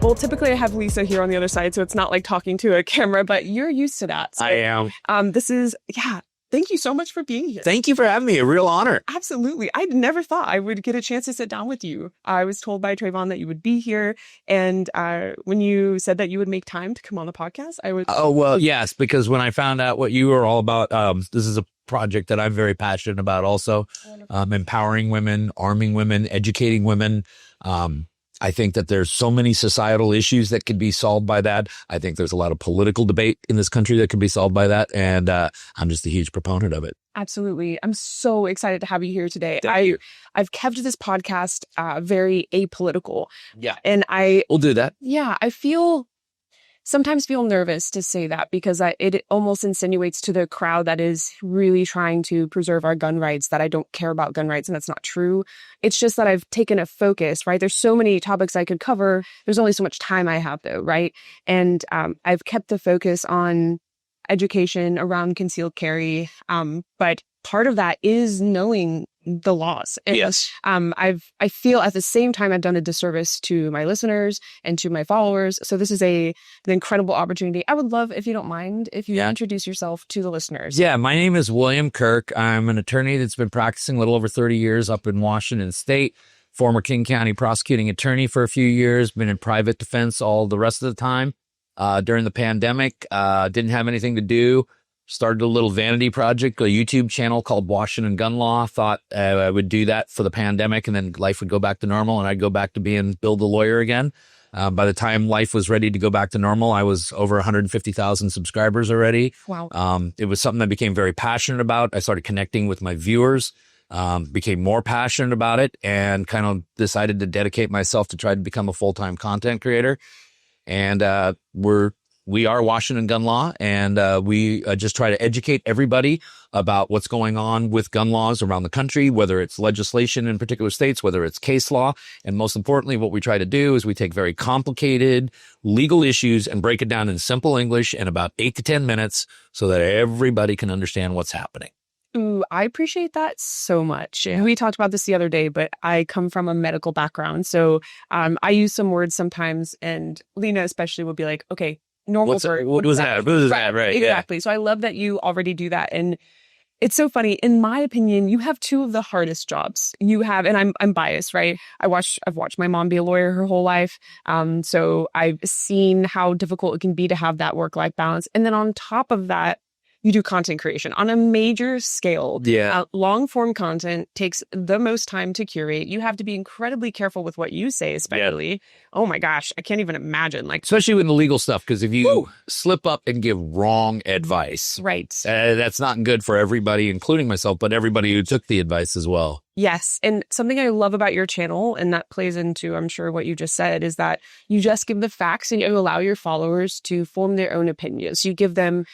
Well, typically I have Lisa here on the other side, so it's not like talking to a camera, but you're used to that. So, I am. Thank you so much for being here. Thank you for having me. A real honor. Absolutely. I never thought I would get a chance to sit down with you. I was told by Trayvon that you would be here. And when you said that you would make time to come on the podcast, I was... Oh, well, yes, because when I found out what you were all about, this is a project that I'm very passionate about also. Empowering women, arming women, educating women. I think that there's so many societal issues that could be solved by that. I think there's a lot of political debate in this country that could be solved by that. And I'm just a huge proponent of it. Absolutely. I'm so excited to have you here today. Thank you. I've kept this podcast very apolitical. Yeah. And we'll do that. Yeah, I sometimes feel nervous to say that because it almost insinuates to the crowd that is really trying to preserve our gun rights that I don't care about gun rights, and that's not true. It's just that I've taken a focus, right? There's so many topics I could cover. There's only so much time I have though, right? And I've kept the focus on education around concealed carry. But part of that is knowing the laws. And, yes. I feel at the same time I've done a disservice to my listeners and to my followers. So this is an incredible opportunity. I would love, if you don't mind, if you introduce yourself to the listeners. Yeah, my name is William Kirk. I'm an attorney that's been practicing a little over 30 years up in Washington State. Former King County prosecuting attorney for a few years. Been in private defense all the rest of the time. During the pandemic, didn't have anything to do. Started a little vanity project, a YouTube channel called Washington Gun Law. Thought I would do that for the pandemic and then life would go back to normal and I'd go back to being Bill the lawyer again. By the time life was ready to go back to normal, I was over 150,000 subscribers already. Wow. It was something I became very passionate about. I started connecting with my viewers, became more passionate about it and kind of decided to dedicate myself to try to become a full-time content creator. And we are Washington Gun Law, and we just try to educate everybody about what's going on with gun laws around the country, whether it's legislation in particular states, whether it's case law. And most importantly, what we try to do is we take very complicated legal issues and break it down in simple English in about 8 to 10 minutes so that everybody can understand what's happening. Ooh, I appreciate that so much. We talked about this the other day, but I come from a medical background. So I use some words sometimes, and Lena especially will be like, okay, normal word. What was that? What was that? Right. Exactly. Yeah. So I love that you already do that. And it's so funny. In my opinion, you have two of the hardest jobs. You have, and I'm biased, right? I've watched my mom be a lawyer her whole life. So I've seen how difficult it can be to have that work-life balance. And then on top of that, you do content creation on a major scale. Yeah. Long form content takes the most time to curate. You have to be incredibly careful with what you say, especially. Yeah. Oh my gosh, I can't even imagine. Especially with the legal stuff, because if you slip up and give wrong advice, right, that's not good for everybody, including myself, but everybody who took the advice as well. Yes. And something I love about your channel, and that plays into, I'm sure, what you just said, is that you just give the facts and you allow your followers to form their own opinions. You give them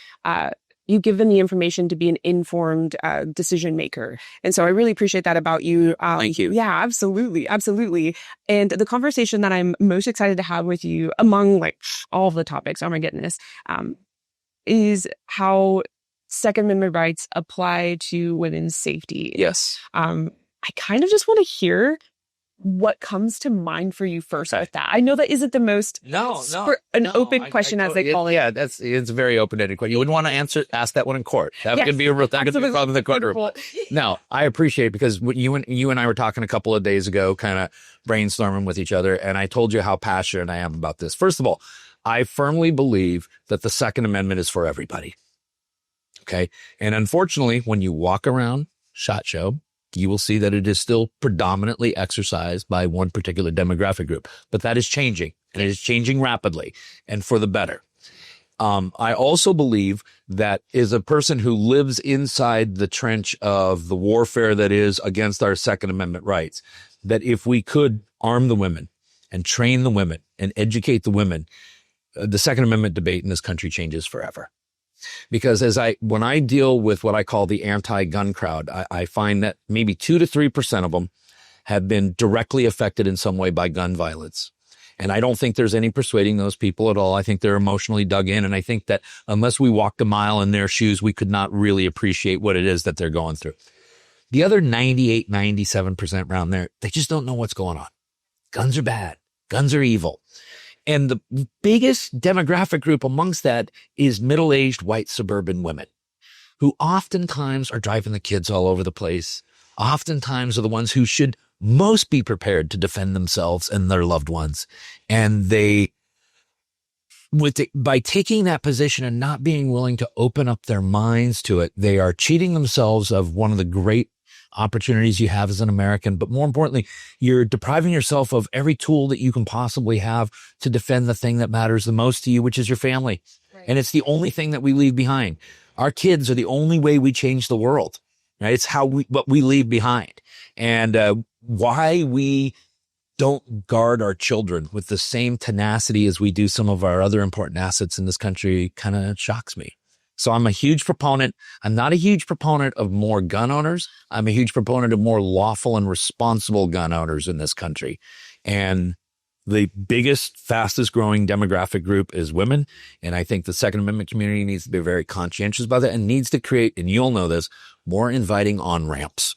the information to be an informed decision maker. And so I really appreciate that about you. Thank you. Yeah, absolutely. Absolutely. And the conversation that I'm most excited to have with you among all of the topics, oh my goodness, is how Second Amendment rights apply to women's safety. Yes. I kind of just want to hear what comes to mind for you first with that. I know that isn't the most open question as they call it. Yeah, it's a very open-ended question. You wouldn't want to ask that one in court. That could be a problem in the courtroom. No, I appreciate it because you and I were talking a couple of days ago, kind of brainstorming with each other, and I told you how passionate I am about this. First of all, I firmly believe that the Second Amendment is for everybody. Okay, and unfortunately, when you walk around SHOT Show, you will see that it is still predominantly exercised by one particular demographic group. But that is changing, and it is changing rapidly and for the better. I also believe that as a person who lives inside the trench of the warfare that is against our Second Amendment rights, that if we could arm the women and train the women and educate the women, the Second Amendment debate in this country changes forever. Because when I deal with what I call the anti-gun crowd, I find that maybe 2 to 3% of them have been directly affected in some way by gun violence. And I don't think there's any persuading those people at all. I think they're emotionally dug in. And I think that unless we walked a mile in their shoes, we could not really appreciate what it is that they're going through. The other 98, 97% around there, they just don't know what's going on. Guns are bad. Guns are evil. And the biggest demographic group amongst that is middle-aged white suburban women who oftentimes are driving the kids all over the place, oftentimes are the ones who should most be prepared to defend themselves and their loved ones. And by taking that position and not being willing to open up their minds to it, they are cheating themselves of one of the great opportunities you have as an American. But more importantly, you're depriving yourself of every tool that you can possibly have to defend the thing that matters the most to you, which is your family. Right. And it's the only thing that we leave behind. Our kids are the only way we change the world, right? It's what we leave behind. And why we don't guard our children with the same tenacity as we do some of our other important assets in this country kind of shocks me. So I'm a huge proponent. I'm not a huge proponent of more gun owners. I'm a huge proponent of more lawful and responsible gun owners in this country. And the biggest, fastest growing demographic group is women. And I think the Second Amendment community needs to be very conscientious about that and needs to create, and you'll know this, more inviting on-ramps.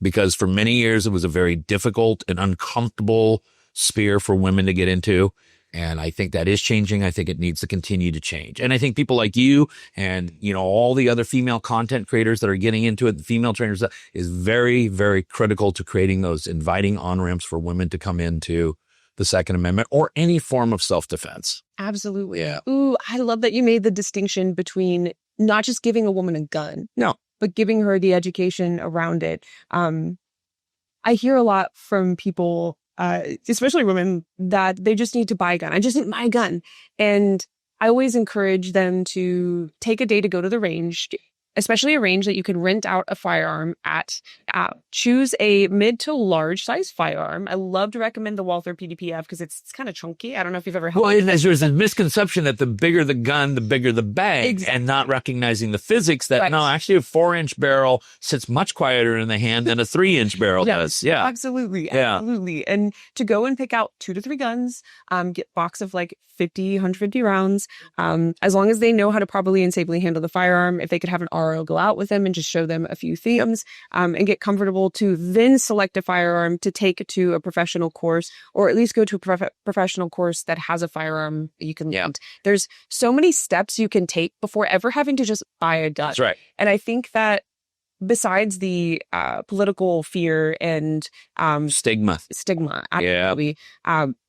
Because for many years, it was a very difficult and uncomfortable sphere for women to get into. And I think that is changing. I think it needs to continue to change. And I think people like you and, all the other female content creators that are getting into it, the female trainers, is very, very critical to creating those inviting on-ramps for women to come into the Second Amendment or any form of self-defense. Absolutely. Yeah. Ooh, I love that you made the distinction between not just giving a woman a gun. No. But giving her the education around it. I hear a lot from people, especially women, that they just need to buy a gun. I just need my gun. And I always encourage them to take a day to go to the range, especially a range that you can rent out a firearm at. Choose a mid to large size firearm. I love to recommend the Walther PDPF because it's kind of chunky. I don't know if you've ever held it. Well, there's a misconception that the bigger the gun, the bigger the bag, exactly. And not recognizing the physics that, right. No, actually a 4-inch barrel sits much quieter in the hand than a 3-inch barrel does. Yeah, absolutely. Absolutely. And to go and pick out 2 to 3 guns, get a box of like 50, 150 rounds, as long as they know how to properly and safely handle the firearm. If they could have an RO go out with them and just show them a few themes, and get comfortable to then select a firearm to take to a professional course, or at least go to a professional course that has a firearm that you can lend. There's so many steps you can take before ever having to just buy a gun. That's right. And I think that besides the political fear and stigma, absolutely,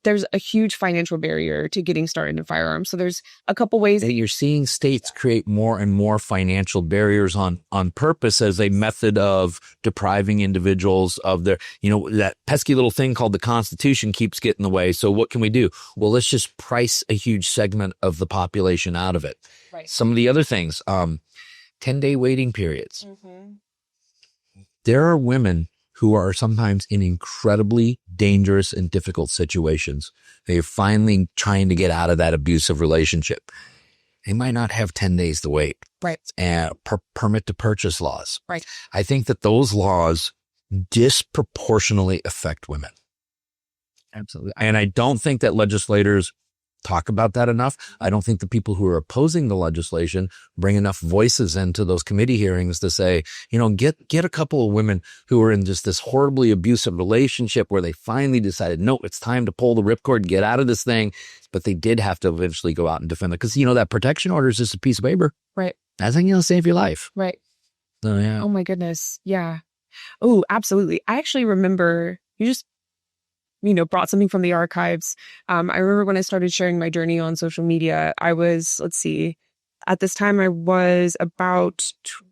there's a huge financial barrier to getting started in firearms. So there's a couple ways that you're seeing states create more and more financial barriers on purpose as a method of depriving individuals of their, that pesky little thing called the Constitution keeps getting in the way. So what can we do? Well, let's just price a huge segment of the population out of it. Right. Some of the other things, 10-day waiting periods. Mm-hmm. There are women who are sometimes in incredibly dangerous and difficult situations. They're finally trying to get out of that abusive relationship. They might not have 10 days to wait. Right. And permit to purchase laws. Right. I think that those laws disproportionately affect women. Absolutely. And I don't think that legislators talk about that enough. I don't think the people who are opposing the legislation bring enough voices into those committee hearings to say, get a couple of women who are in just this horribly abusive relationship where they finally decided, no, it's time to pull the ripcord, get out of this thing. But they did have to eventually go out and defend it because, that protection order is just a piece of paper. Right. That's not going to save your life. Right. So, yeah. Oh, my goodness. Yeah. Oh, absolutely. I actually remember you just brought something from the archives. I remember when I started sharing my journey on social media, I was, at this time I was about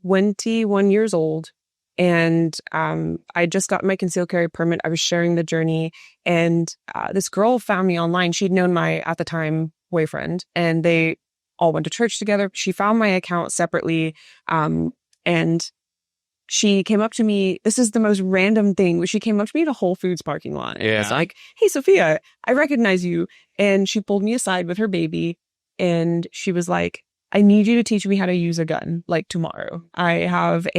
21 years old, and I just got my concealed carry permit. I was sharing the journey, and this girl found me online. She'd known my, at the time, boyfriend, and they all went to church together. She found my account separately, and she came up to me. This is the most random thing. She came up to me at a Whole Foods parking lot. Yeah. It's like, hey, Sophia, I recognize you. And she pulled me aside with her baby. And she was like, I need you to teach me how to use a gun, like tomorrow. I have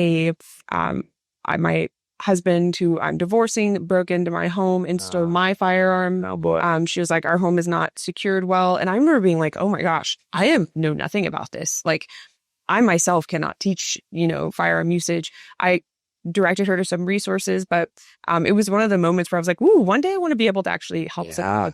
my husband, who I'm divorcing, broke into my home and stole my firearm. Oh boy. She was like, our home is not secured well. And I remember being like, oh my gosh, I know nothing about this. Like, I myself cannot teach, firearm usage. I directed her to some resources, but it was one of the moments where I was like, ooh, one day I want to be able to actually help someone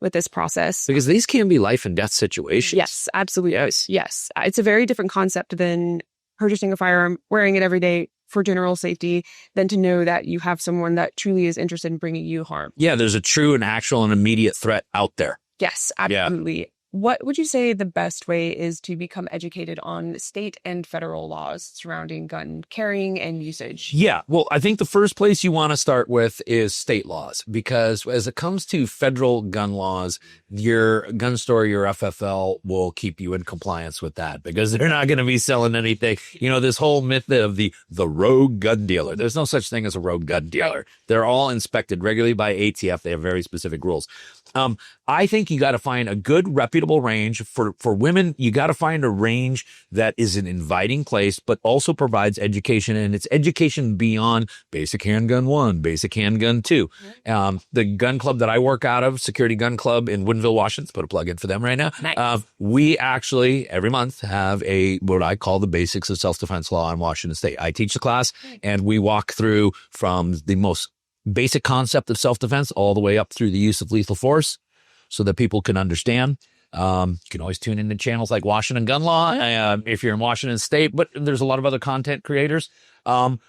with this process. Because these can be life and death situations. Yes, absolutely. Yes. It's a very different concept than purchasing a firearm, wearing it every day for general safety, than to know that you have someone that truly is interested in bringing you harm. Yeah, there's a true and actual and immediate threat out there. Yes, absolutely. Yeah. What would you say the best way is to become educated on state and federal laws surrounding gun carrying and usage? Yeah, well, I think the first place you want to start with is state laws, because as it comes to federal gun laws, your gun store, your FFL will keep you in compliance with that, because they're not going to be selling anything. You know, this whole myth of the rogue gun dealer. There's no such thing as a rogue gun dealer. They're all inspected regularly by ATF. They have very specific rules. I think you got to find a good, reputable range for women. You got to find a range that is an inviting place, but also provides education, and it's education beyond basic handgun 1, basic handgun 2. The gun club that I work out of, Security Gun Club in Woodinville, Washington, let's put a plug in for them right now. Nice. We actually every month have what I call the basics of self-defense law in Washington State. I teach the class, and we walk through from the most basic concept of self-defense all the way up through the use of lethal force, so that people can understand. You can always tune into channels like Washington Gun Law if you're in Washington State, but there's a lot of other content creators. And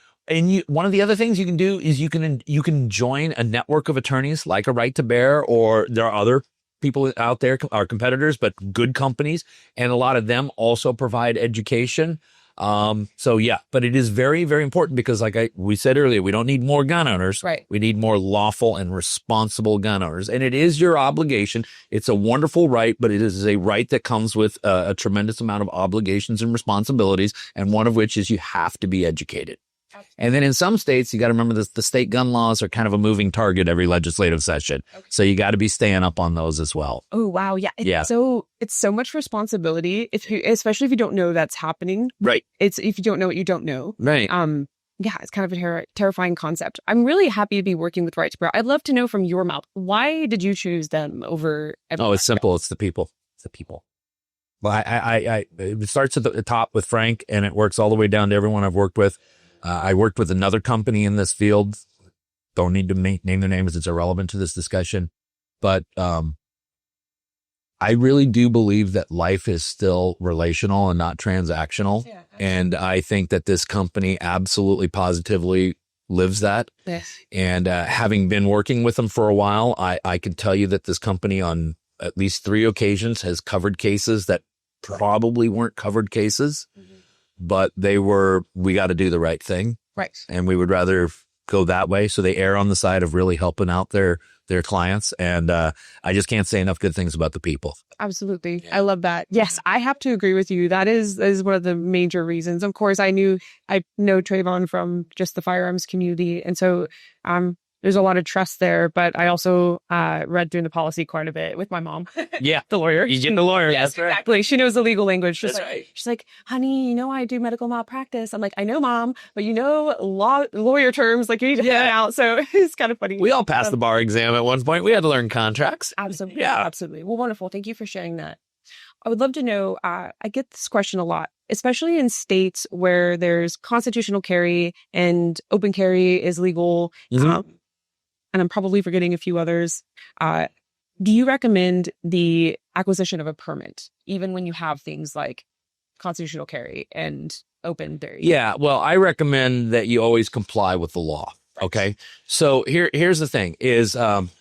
one of the other things you can do is you can join a network of attorneys like a Right to Bear, or there are other people out there, our competitors, but good companies, and a lot of them also provide education. So yeah, but it is very, very important, because like we said earlier, we don't need more gun owners. Right. We need more lawful and responsible gun owners. And it is your obligation. It's a wonderful right, but it is a right that comes with a tremendous amount of obligations and responsibilities. And one of which is you have to be educated. And then in some states, you got to remember the state gun laws are kind of a moving target every legislative session. Okay. So you got to be staying up on those as well. Oh, wow. Yeah. It's so much responsibility, especially if you don't know that's happening. Right. If you don't know what you don't know. Right. Yeah, it's kind of a terrifying concept. I'm really happy to be working with Right to Bear. I'd love to know from your mouth, why did you choose them over everyone? Oh, it's simple. It's the people. It's the people. Well, it starts at the top with Frank, and it works all the way down to everyone I've worked with. I worked with another company in this field. Don't need to name their names. It's irrelevant to this discussion. But I really do believe that life is still relational and not transactional. Yeah, and I think that this company absolutely positively lives that. Yes. And having been working with them for a while, I can tell you that this company on at least 3 occasions has covered cases that probably weren't covered cases. Mm-hmm. But we got to do the right thing. Right. And we would rather go that way. So they err on the side of really helping out their clients. And I just can't say enough good things about the people. Absolutely. Yeah. I love that. Yes, I have to agree with you. That is one of the major reasons. Of course, I know Trayvon from just the firearms community. And so there's a lot of trust there, but I also read through the policy quite a bit with my mom. Yeah. The lawyer. You get the lawyer. Yes, that's right. Exactly. She knows the legal language. That's right. She's like, honey, I do medical malpractice. I'm like, I know, Mom, but lawyer terms, like you need to find out. So it's kind of funny. We all passed the bar exam at one point. We had to learn contracts. Absolutely. Yeah. Absolutely. Well, wonderful. Thank you for sharing that. I would love to know, I get this question a lot, especially in states where there's constitutional carry and open carry is legal. Mm-hmm. And I'm probably forgetting a few others. Do you recommend the acquisition of a permit, even when you have things like constitutional carry and open carry? Yeah, well, I recommend that you always comply with the law. Right. Okay, so here's the thing: is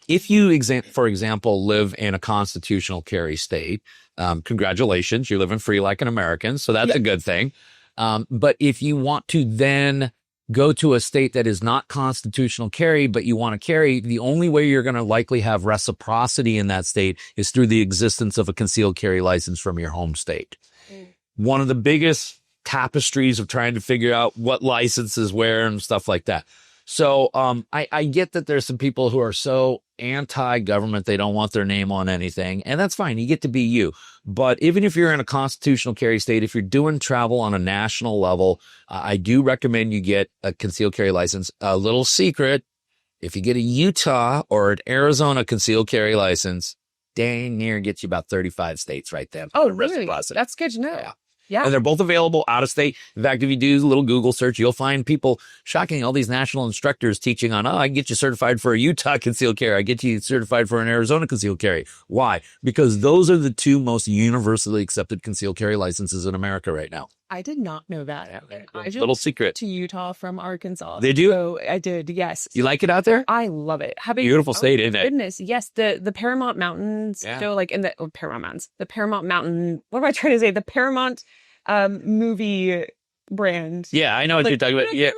if you, for example, live in a constitutional carry state, congratulations, you're living free like an American, so that's a good thing. But if you want to then go to a state that is not constitutional carry, but you want to carry, the only way you're going to likely have reciprocity in that state is through the existence of a concealed carry license from your home state. Mm. One of the biggest tapestries of trying to figure out what licenses where and stuff like that. So I get that there's some people who are so anti-government, they don't want their name on anything, and that's fine. You get to be you. But even if you're in a constitutional carry state, if you're doing travel on a national level, I do recommend you get a concealed carry license. A little secret, if you get a Utah or an Arizona concealed carry license, dang near gets you about 35 states right there. Oh, really? That's good to know. Yeah. Yeah. And they're both available out of state. In fact, if you do a little Google search, you'll find people, shocking, all these national instructors teaching on, I can get you certified for a Utah concealed carry. I get you certified for an Arizona concealed carry. Why? Because those are the two most universally accepted concealed carry licenses in America right now. I did not know that. I Little secret. To Utah from Arkansas. Did you? So I did, yes. You like it out there? I love it. Beautiful state, isn't it? Goodness, yes. The Paramount Mountains, like in the Paramount Mountains, the Paramount Mountain, what am I trying to say? The Paramount movie brand. Yeah, I know what you're talking about. Yeah.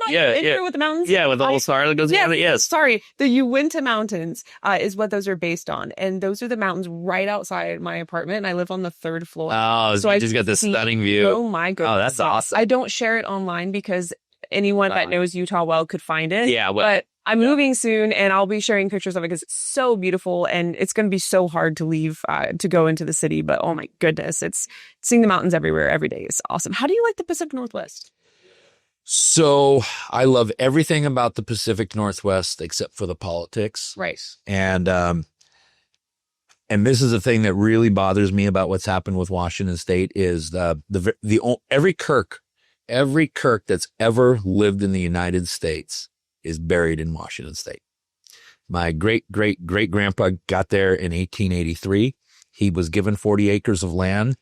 With the mountains? Yeah, with the whole star that goes down it. Yes. Sorry. The Uinta Mountains is what those are based on. And those are the mountains right outside my apartment. And I live on the 3rd floor. Oh, so you just got this stunning view. Oh, my goodness. Oh, that's awesome. I don't share it online because anyone that knows Utah well could find it. Yeah. But I'm moving soon and I'll be sharing pictures of it because it's so beautiful and it's going to be so hard to leave to go into the city. But oh my goodness, it's seeing the mountains everywhere every day is awesome. How do you like the Pacific Northwest? So I love everything about the Pacific Northwest except for the politics. Right. And this is the thing that really bothers me about what's happened with Washington State is every Kirk that's ever lived in the United States is buried in Washington State. My great-great-great-grandpa got there in 1883. He was given 40 acres of land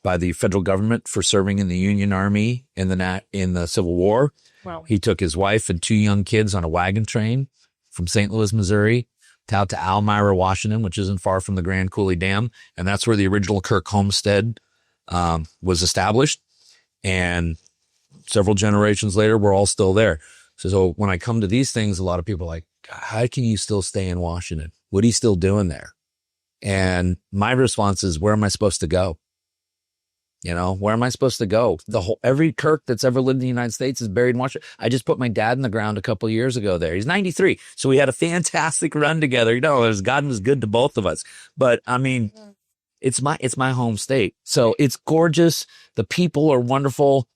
by the federal government for serving in the Union Army in the Civil War. Wow. He took his wife and 2 young kids on a wagon train from St. Louis, Missouri, out to Elmira, Washington, which isn't far from the Grand Coulee Dam. And that's where the original Kirk homestead was established. And several generations later, we're all still there. So when I come to these things, a lot of people are like, how can you still stay in Washington? What are you still doing there? And my response is, where am I supposed to go? Where am I supposed to go? Every Kirk that's ever lived in the United States is buried in Washington. I just put my dad in the ground a couple of years ago there. He's 93. So we had a fantastic run together. God was good to both of us. But I mean, it's my home state. So it's gorgeous. The people are wonderful.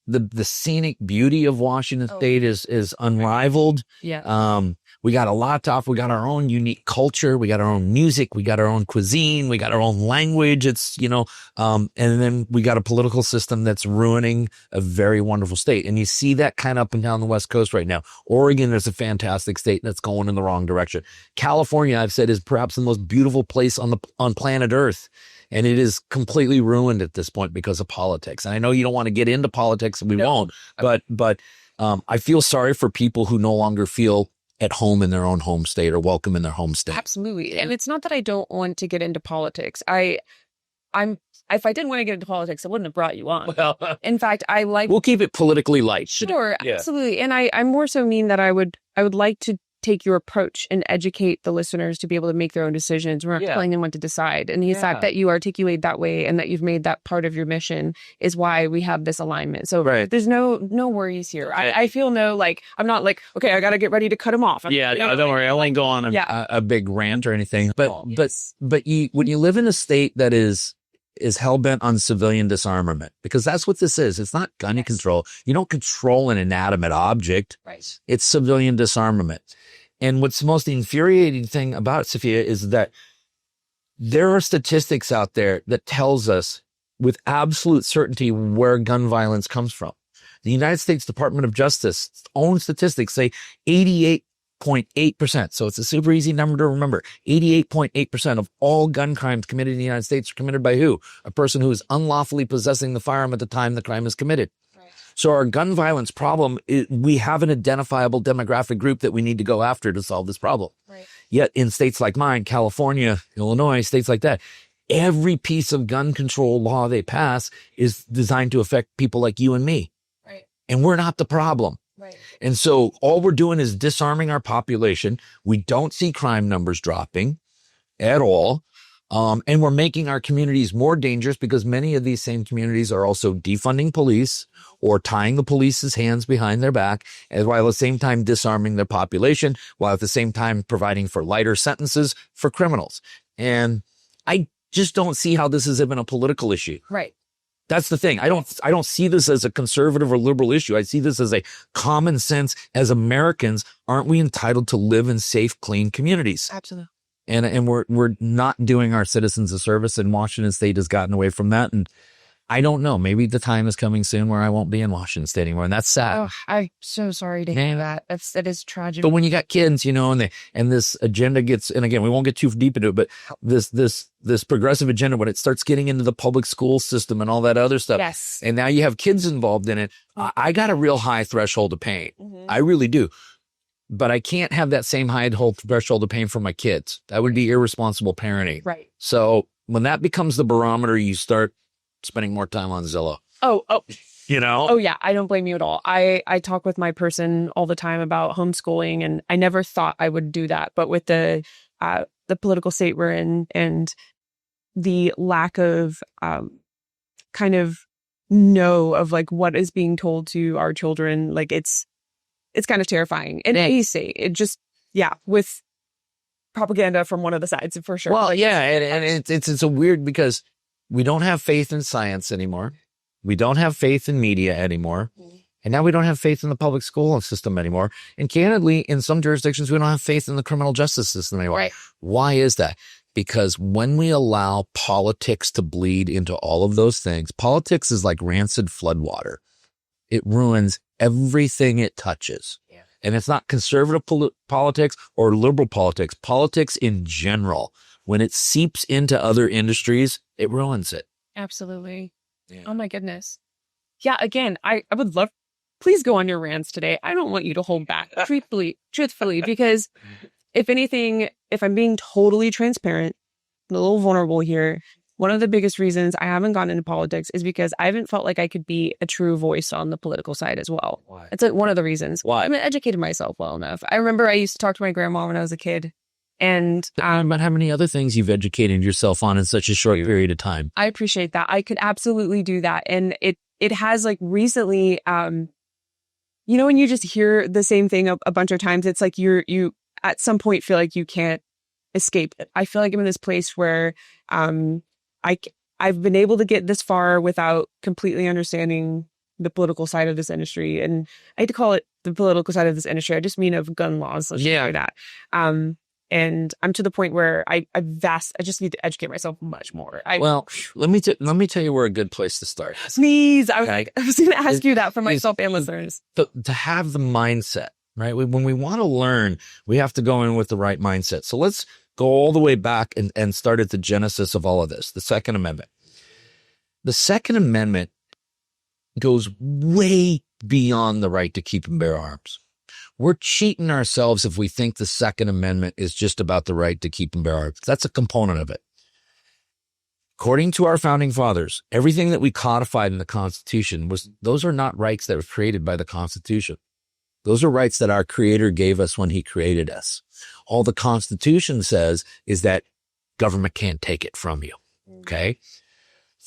The scenic beauty of Washington State is unrivaled. Yeah. We got a lot to offer. We got our own unique culture. We got our own music. We got our own cuisine. We got our own language. It's, and then we got a political system that's ruining a very wonderful state. And you see that kind of up and down the West Coast right now. Oregon is a fantastic state that's going in the wrong direction. California, I've said, is perhaps the most beautiful place on planet Earth. And it is completely ruined at this point because of politics. And I know you don't want to get into politics, and we won't. But I feel sorry for people who no longer feel at home in their own home state or welcome in their home state. Absolutely. And it's not that I don't want to get into politics. If I didn't want to get into politics, I wouldn't have brought you on. Well, in fact, we'll keep it politically light. Sure, absolutely. And I more so mean that I would like to take your approach and educate the listeners to be able to make their own decisions. We're not telling them what to decide. And the fact that you articulate that way and that you've made that part of your mission is why we have this alignment. So there's no worries here. I feel I'm not like, okay, I got to get ready to cut him off. Don't worry. I won't go on a big rant or anything. But when you live in a state that is hell-bent on civilian disarmament, because that's what this is. It's not gun control. You don't control an inanimate object. Right. It's civilian disarmament. And what's the most infuriating thing about it, Sofia, is that there are statistics out there that tells us with absolute certainty where gun violence comes from. The United States Department of Justice's own statistics say 88.8%. So it's a super easy number to remember. 88.8% of all gun crimes committed in the United States are committed by who? A person who is unlawfully possessing the firearm at the time the crime is committed. So our gun violence problem, we have an identifiable demographic group that we need to go after to solve this problem. Right. Yet in states like mine, California, Illinois, states like that, every piece of gun control law they pass is designed to affect people like you and me. Right. And we're not the problem. Right. And so all we're doing is disarming our population. We don't see crime numbers dropping at all. And we're making our communities more dangerous because many of these same communities are also defunding police or tying the police's hands behind their back, and while at the same time disarming their population, while at the same time providing for lighter sentences for criminals. And I just don't see how this is even a political issue. Right. That's the thing. I don't see this as a conservative or liberal issue. I see this as a common sense. As Americans, aren't we entitled to live in safe, clean communities? Absolutely. And we're not doing our citizens a service, and Washington State has gotten away from that. And I don't know. Maybe the time is coming soon where I won't be in Washington State anymore. And that's sad. Oh, I'm so sorry to hear that. That is tragic. But when you got kids, and this agenda gets, and again, we won't get too deep into it, but this progressive agenda, when it starts getting into the public school system and all that other stuff. Yes. And now you have kids involved in it. I got a real high threshold of pain. Mm-hmm. I really do. But I can't have that same high threshold of pain for my kids. That would be irresponsible parenting. Right. So when that becomes the barometer, you start spending more time on Zillow. Oh. Oh, yeah. I don't blame you at all. I talk with my person all the time about homeschooling, and I never thought I would do that. But with the political state we're in and the lack of kind of of like what is being told to our children, like it's kind of terrifying. And you say it just, with propaganda from one of the sides for sure. Well, yeah. And it's a weird, because we don't have faith in science anymore. We don't have faith in media anymore. And now we don't have faith in the public school system anymore. And candidly, in some jurisdictions, we don't have faith in the criminal justice system anymore. Right. Why is that? Because when we allow politics to bleed into all of those things, politics is like rancid floodwater. It ruins everything it touches. Yeah. And it's not conservative politics or liberal politics. Politics in general, when it seeps into other industries, it ruins it. Absolutely. Yeah. Oh my goodness. Yeah. Again, I would love, please go on your rants today. I don't want you to hold back truthfully, because if anything, if I'm being totally transparent, a little vulnerable here, one of the biggest reasons I haven't gone into politics is because I haven't felt like I could be a true voice on the political side as well. Why? It's one of the reasons. Why? I haven't educated myself well enough. I remember I used to talk to my grandma when I was a kid. And but how many other things you've educated yourself on in such a short period of time? I appreciate that. I could absolutely do that. And it has like recently, when you just hear the same thing a bunch of times, it's like you at some point feel like you can't escape it. I feel like I'm in this place where I've been able to get this far without completely understanding the political side of this industry. And I hate to call it the political side of this industry. I just mean of gun laws. Let's just say that. And I'm to the point where I just need to educate myself much more. Let me tell you where a good place to start. Please. I was going to ask you that for myself and listeners. To have the mindset, right? When we want to learn, we have to go in with the right mindset. So let's go all the way back and start at the genesis of all of this, the Second Amendment. The Second Amendment goes way beyond the right to keep and bear arms. We're cheating ourselves if we think the Second Amendment is just about the right to keep and bear arms. That's a component of it. According to our founding fathers, everything that we codified in the Constitution those are not rights that were created by the Constitution. Those are rights that our Creator gave us when He created us. All the Constitution says is that government can't take it from you. Okay?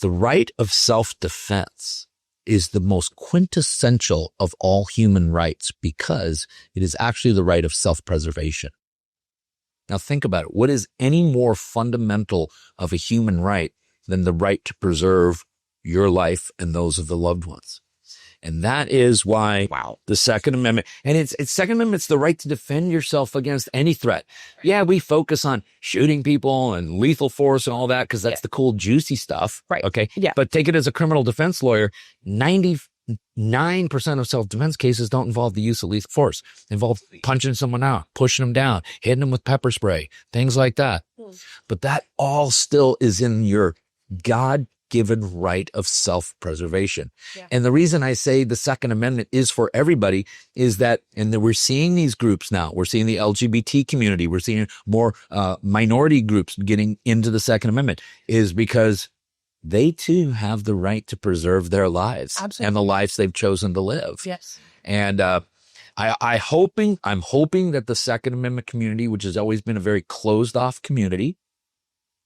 The right of self-defense is the most quintessential of all human rights because it is actually the right of self-preservation. Now think about it. What is any more fundamental of a human right than the right to preserve your life and those of the loved ones? And that is why the Second Amendment, and it's Second Amendment's the right to defend yourself against any threat. Yeah, we focus on shooting people and lethal force and all that because that's the cool, juicy stuff. Right. Okay. Yeah. But take it as a criminal defense lawyer, 99% of self-defense cases don't involve the use of lethal force. They involve punching someone out, pushing them down, hitting them with pepper spray, things like that. But that all still is in your God-given right of self-preservation. Yeah. And the reason I say the Second Amendment is for everybody is that, and we're seeing these groups now, we're seeing the LGBT community, we're seeing more minority groups getting into the Second Amendment, is because they too have the right to preserve their lives. Absolutely. And the lives they've chosen to live. Yes. And I'm hoping that the Second Amendment community, which has always been a very closed off community,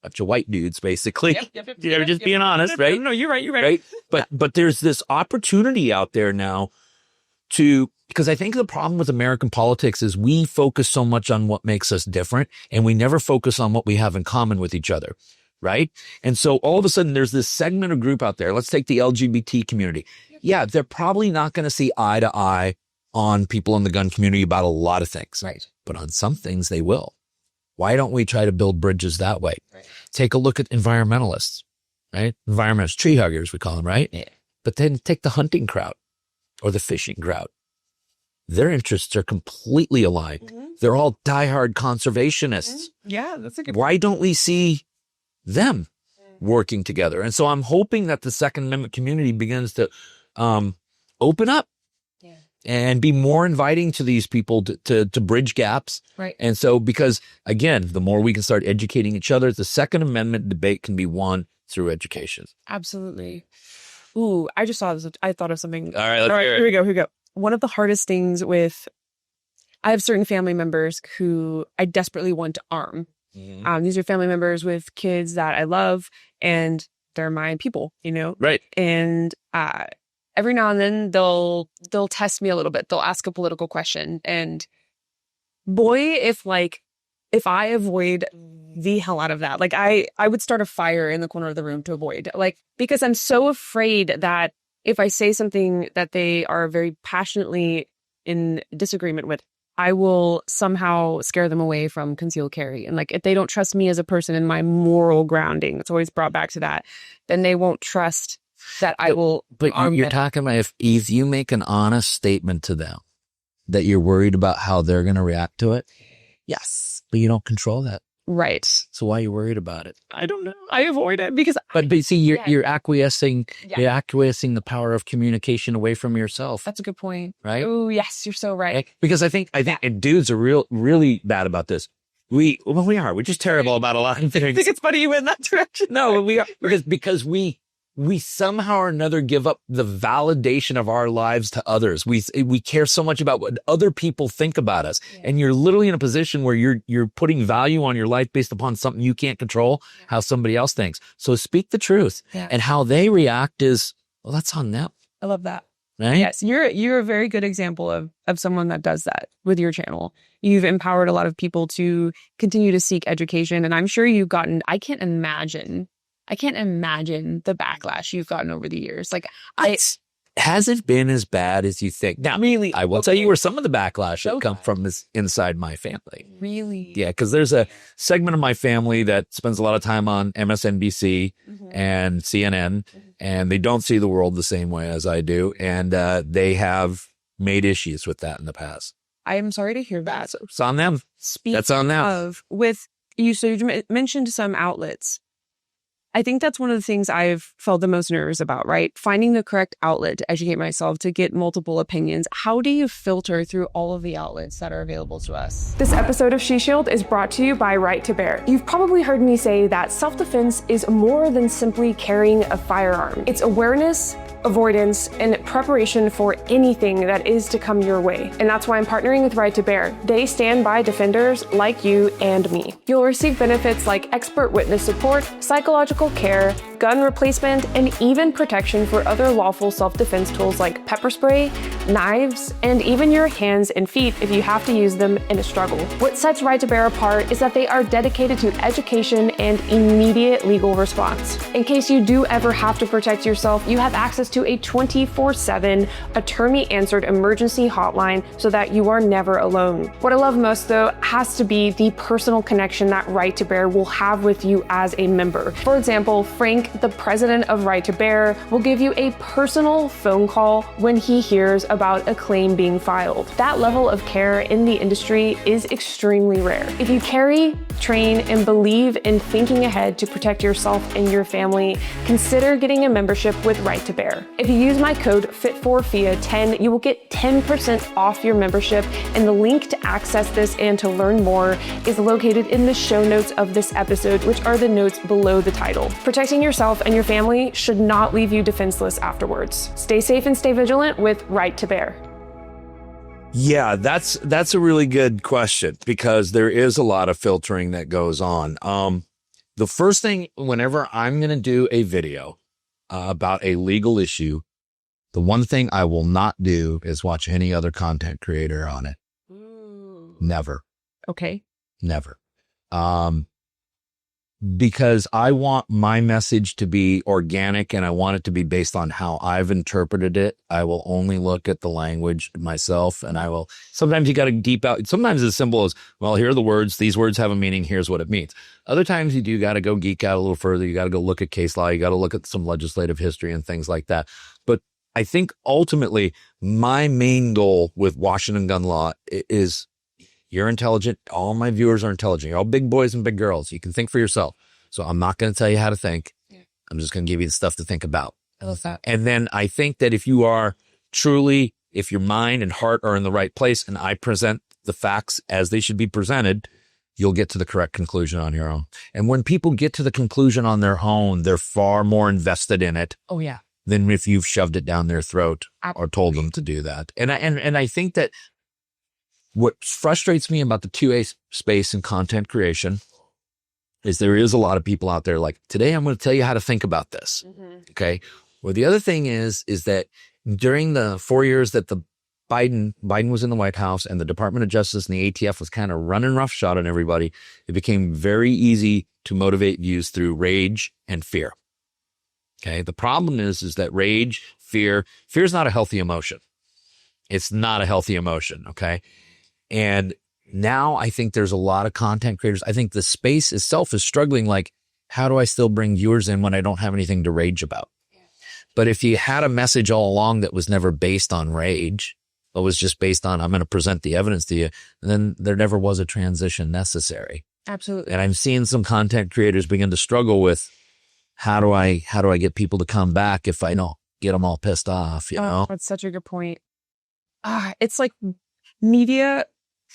bunch of white dudes, basically. Yep, being honest, right? No, you're right. But there's this opportunity out there now because I think the problem with American politics is we focus so much on what makes us different and we never focus on what we have in common with each other, right? And so all of a sudden there's this segment of group out there. Let's take the LGBT community. Yeah, they're probably not going to see eye to eye on people in the gun community about a lot of things. Right. But on some things they will. Why don't we try to build bridges that way? Right. Take a look at environmentalists. right? Environmentalists, tree huggers, we call them, right? Yeah. But then take the hunting crowd or the fishing crowd. Their interests are completely aligned. Mm-hmm. They're all diehard conservationists. Mm-hmm. Yeah, that's a good Why don't we see them working together? And so I'm hoping that the Second Amendment community begins to open up and be more inviting to these people to bridge gaps. Right. And so, because again, the more we can start educating each other, the Second Amendment debate can be won through education. Absolutely. Ooh, I just saw this. I thought of something. All right, let's hear it. Here we go. One of the hardest things I have certain family members who I desperately want to arm. Mm-hmm. These are family members with kids that I love, and they're my people, Right. And every now and then they'll test me a little bit. They'll ask a political question, and boy, if I avoid the hell out of that, I would start a fire in the corner of the room to avoid, because I'm so afraid that if I say something that they are very passionately in disagreement with, I will somehow scare them away from concealed carry. And if they don't trust me as a person and my moral grounding, it's always brought back to that, then they won't trust that I will. But you're talking about if you make an honest statement to them that you're worried about how they're going to react to it. Yes. But you don't control that. Right. So why are you worried about it? I don't know. I avoid it because. But see, you're acquiescing. Yeah. You're acquiescing the power of communication away from yourself. That's a good point. Right. Oh yes, you're so right. Okay? Because I think and dudes are really bad about this. We are. We're just terrible about a lot of things. I think it's funny you went in that direction. No, we are because we somehow or another give up the validation of our lives to others. We care so much about what other people think about us. Yeah. And you're literally in a position where you're putting value on your life based upon something you can't control, how somebody else thinks. So speak the truth. Yeah. And how they react is, well, that's on them. I love that. Right? Yes, you're a very good example of someone that does that with your channel. You've empowered a lot of people to continue to seek education. And I'm sure you've gotten, I can't imagine the backlash you've gotten over the years. It hasn't been as bad as you think. Now, really, I will tell you where some of the backlash that come from is inside my family. Really? Yeah, because there's a segment of my family that spends a lot of time on MSNBC and CNN, and they don't see the world the same way as I do, and they have made issues with that in the past. I am sorry to hear that. So it's on them. That's on them. So you mentioned some outlets. I think that's one of the things I've felt the most nervous about, right? Finding the correct outlet to educate myself, to get multiple opinions. How do you filter through all of the outlets that are available to us? This episode of She Shield is brought to you by Right to Bear. You've probably heard me say that self-defense is more than simply carrying a firearm. It's awareness, avoidance, and preparation for anything that is to come your way. And that's why I'm partnering with Right to Bear. They stand by defenders like you and me. You'll receive benefits like expert witness support, psychological care, gun replacement, and even protection for other lawful self-defense tools like pepper spray, knives, and even your hands and feet if you have to use them in a struggle. What sets Right to Bear apart is that they are dedicated to education and immediate legal response. In case you do ever have to protect yourself, you have access to a 24/7 attorney-answered emergency hotline so that you are never alone. What I love most, though, has to be the personal connection that Right to Bear will have with you as a member. For example, Frank, the president of Right to Bear, will give you a personal phone call when he hears about a claim being filed. That level of care in the industry is extremely rare. If you carry, train, and believe in thinking ahead to protect yourself and your family, consider getting a membership with Right to Bear. If you use my code FIT4FIA10, you will get 10% off your membership, and the link to access this and to learn more is located in the show notes of this episode, which are the notes below the title. Protecting yourself and your family should not leave you defenseless afterwards. Stay safe and stay vigilant with Right to Bear. Yeah, that's a really good question, because there is a lot of filtering that goes on. The first thing, whenever I'm going to do a video about a legal issue, the one thing I will not do is watch any other content creator on it. Ooh. Never. Okay. Never. because I want my message to be organic and I want it to be based on how I've interpreted it. I will only look at the language myself, and sometimes you got to deep out. Sometimes it's as simple as, well, here are the words. These words have a meaning. Here's what it means. Other times you do got to go geek out a little further. You got to go look at case law. You got to look at some legislative history and things like that. But I think ultimately my main goal with Washington gun law is, you're intelligent. All my viewers are intelligent. You're all big boys and big girls. You can think for yourself. So I'm not going to tell you how to think. Yeah. I'm just going to give you the stuff to think about. I love that. And then I think that if you are truly, if your mind and heart are in the right place and I present the facts as they should be presented, you'll get to the correct conclusion on your own. And when people get to the conclusion on their own, they're far more invested in it. Oh, yeah. Than if you've shoved it down their throat or told them to do that. And I think that what frustrates me about the 2A space and content creation is there is a lot of people out there like, today I'm going to tell you how to think about this. Mm-hmm. Okay. Well, the other thing is that during the 4 years that the Biden was in the White House and the Department of Justice and the ATF was kind of running roughshod on everybody, it became very easy to motivate views through rage and fear. Okay. The problem is that rage, fear is not a healthy emotion. It's not a healthy emotion. Okay. And now I think there's a lot of content creators. I think the space itself is struggling. Like, how do I still bring viewers in when I don't have anything to rage about? Yeah. But if you had a message all along that was never based on rage, but was just based on, I'm going to present the evidence to you, then there never was a transition necessary. Absolutely. And I'm seeing some content creators begin to struggle with, how do I get people to come back if I don't get them all pissed off, you know? That's such a good point. It's like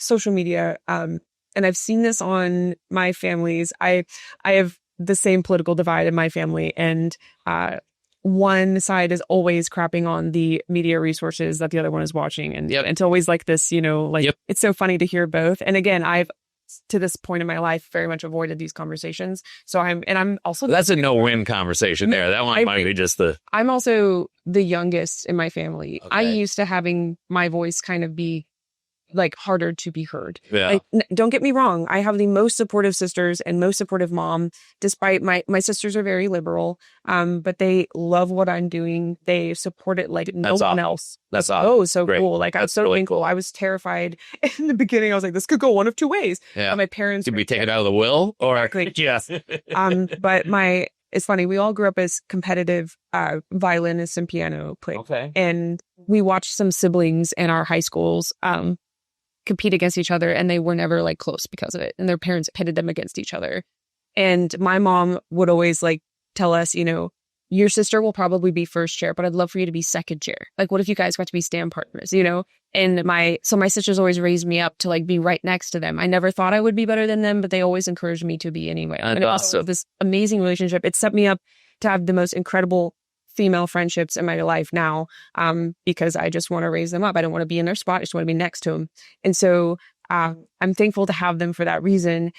social media, and I've seen this on my families. I have the same political divide in my family, and one side is always crapping on the media resources that the other one is watching, and it's always like this, It's so funny to hear both. And again, I've to this point in my life very much avoided these conversations. So I'm also that's a no-win conversation there. That one might be just I'm also the youngest in my family. Okay. I'm used to having my voice kind of be like harder to be heard. Yeah. Like, don't get me wrong. I have the most supportive sisters and most supportive mom, despite my sisters are very liberal. But they love what I'm doing. They support it like no one else. That's awesome. Oh, so great. Cool. Like, I'm so really cool. I was terrified in the beginning. I was like, this could go one of two ways. Yeah. My parents could be taken out of the will or yes. But it's funny. We all grew up as competitive violinists and piano players. Okay. And we watched some siblings in our high schools compete against each other, and they were never like close because of it. And their parents pitted them against each other. And my mom would always like tell us, your sister will probably be first chair, but I'd love for you to be second chair. Like, what if you guys got to be stand partners, And my sisters always raised me up to like be right next to them. I never thought I would be better than them, but they always encouraged me to be anyway. And it was this amazing relationship. It set me up to have the most incredible female friendships in my life now, because I just want to raise them up. I don't want to be in their spot. I just want to be next to them. And so I'm thankful to have them for that reason.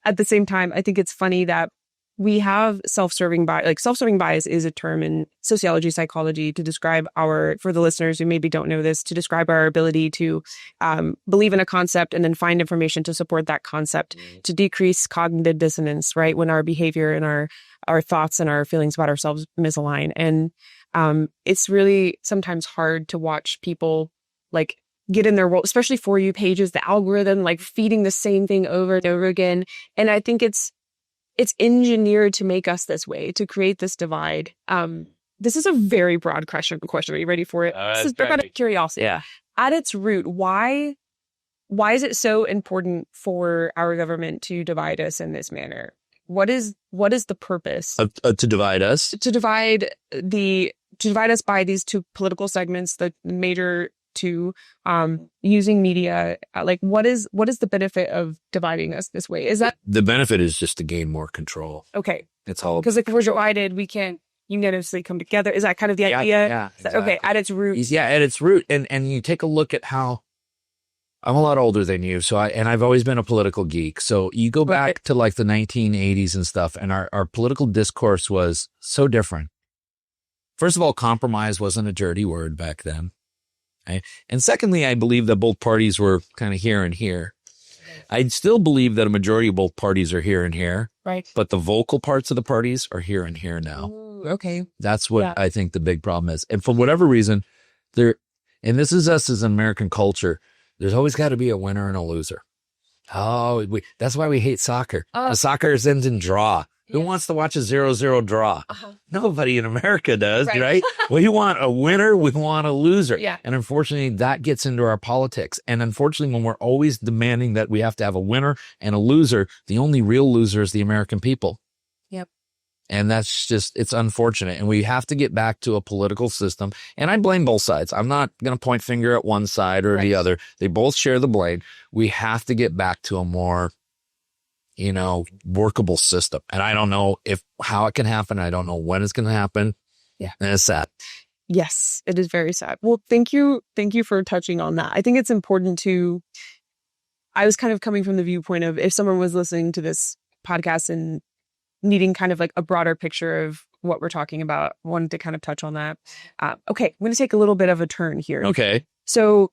At the same time, I think it's funny that we have self-serving bias. Like, self-serving bias is a term in sociology, psychology to describe for the listeners who maybe don't know this, to describe our ability to believe in a concept and then find information to support that concept, to decrease cognitive dissonance, right? When our behavior and our thoughts and our feelings about ourselves misalign. And it's really sometimes hard to watch people like get in their role, especially For You pages, the algorithm, like feeding the same thing over and over again. And I think it's engineered to make us this way, to create this divide. This is a very broad question. Are you ready for it? This is out of curiosity. Yeah. At its root, why is it so important for our government to divide us in this manner? What is the purpose to divide us? To divide us by these two political segments, the major two, using media. Like, what is the benefit of dividing us this way? Is that the benefit is just to gain more control? Okay, it's all because if we're divided, we can't unanimously come together. Is that kind of the idea? Yeah. Exactly. Okay, at its root. Yeah, at its root, and you take a look at how. I'm a lot older than you, I've always been a political geek. So you go back to like the 1980s and stuff, and our political discourse was so different. First of all, compromise wasn't a dirty word back then. Right? And secondly, I believe that both parties were kind of here and here. I still believe that a majority of both parties are here and here. Right. But the vocal parts of the parties are here and here now. Ooh, okay. That's what I think the big problem is. And for whatever reason, and this is us as an American culture, there's always got to be a winner and a loser. Oh, that's why we hate soccer. Soccer ends in draw. Who wants to watch a 0-0 draw? Nobody in America does, right? We want a winner. We want a loser. Yeah. And unfortunately, that gets into our politics. And unfortunately, when we're always demanding that we have to have a winner and a loser, the only real loser is the American people. Yep. And that's just, it's unfortunate. And we have to get back to a political system. And I blame both sides. I'm not going to point finger at one side or the other. They both share the blame. We have to get back to a more, workable system. And I don't know how it can happen. I don't know when it's going to happen. Yeah. And it's sad. Yes, it is very sad. Well, thank you. Thank you for touching on that. I think it's important I was kind of coming from the viewpoint of if someone was listening to this podcast and needing kind of like a broader picture of what we're talking about, wanted to kind of touch on that. Okay, I'm going to take a little bit of a turn here. Okay. So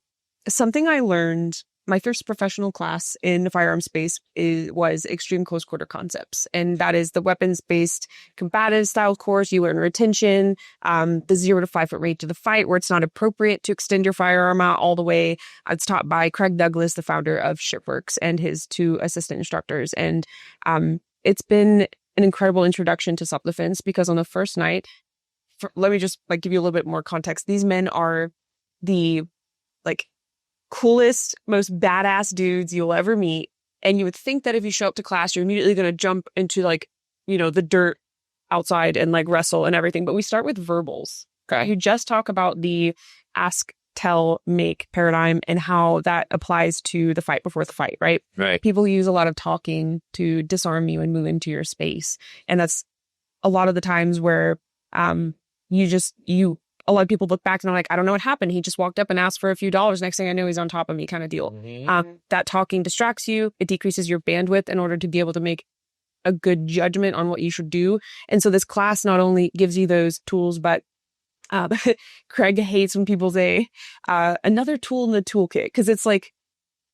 something I learned, my first professional class in the firearm space was extreme close quarter concepts. And that is the weapons-based combative style course. You learn retention, the 0 to 5 foot range of the fight, where it's not appropriate to extend your firearm out all the way. It's taught by Craig Douglas, the founder of Shipworks, and his 2 assistant instructors. And it's been an incredible introduction to self-defense because on the first night, let me just give you a little bit more context. These men are the coolest, most badass dudes you'll ever meet. And you would think that if you show up to class, you're immediately going to jump into the dirt outside and wrestle and everything. But we start with verbals. Okay. You just talk about the ask, tell, make paradigm and how that applies to the fight before the fight, right? Right. People use a lot of talking to disarm you and move into your space. And that's a lot of the times where a lot of people look back and are like, I don't know what happened. He just walked up and asked for a few dollars. Next thing I know, he's on top of me kind of deal. Mm-hmm. That talking distracts you. It decreases your bandwidth in order to be able to make a good judgment on what you should do. And so this class not only gives you those tools, but Craig hates when people say another tool in the toolkit, because it's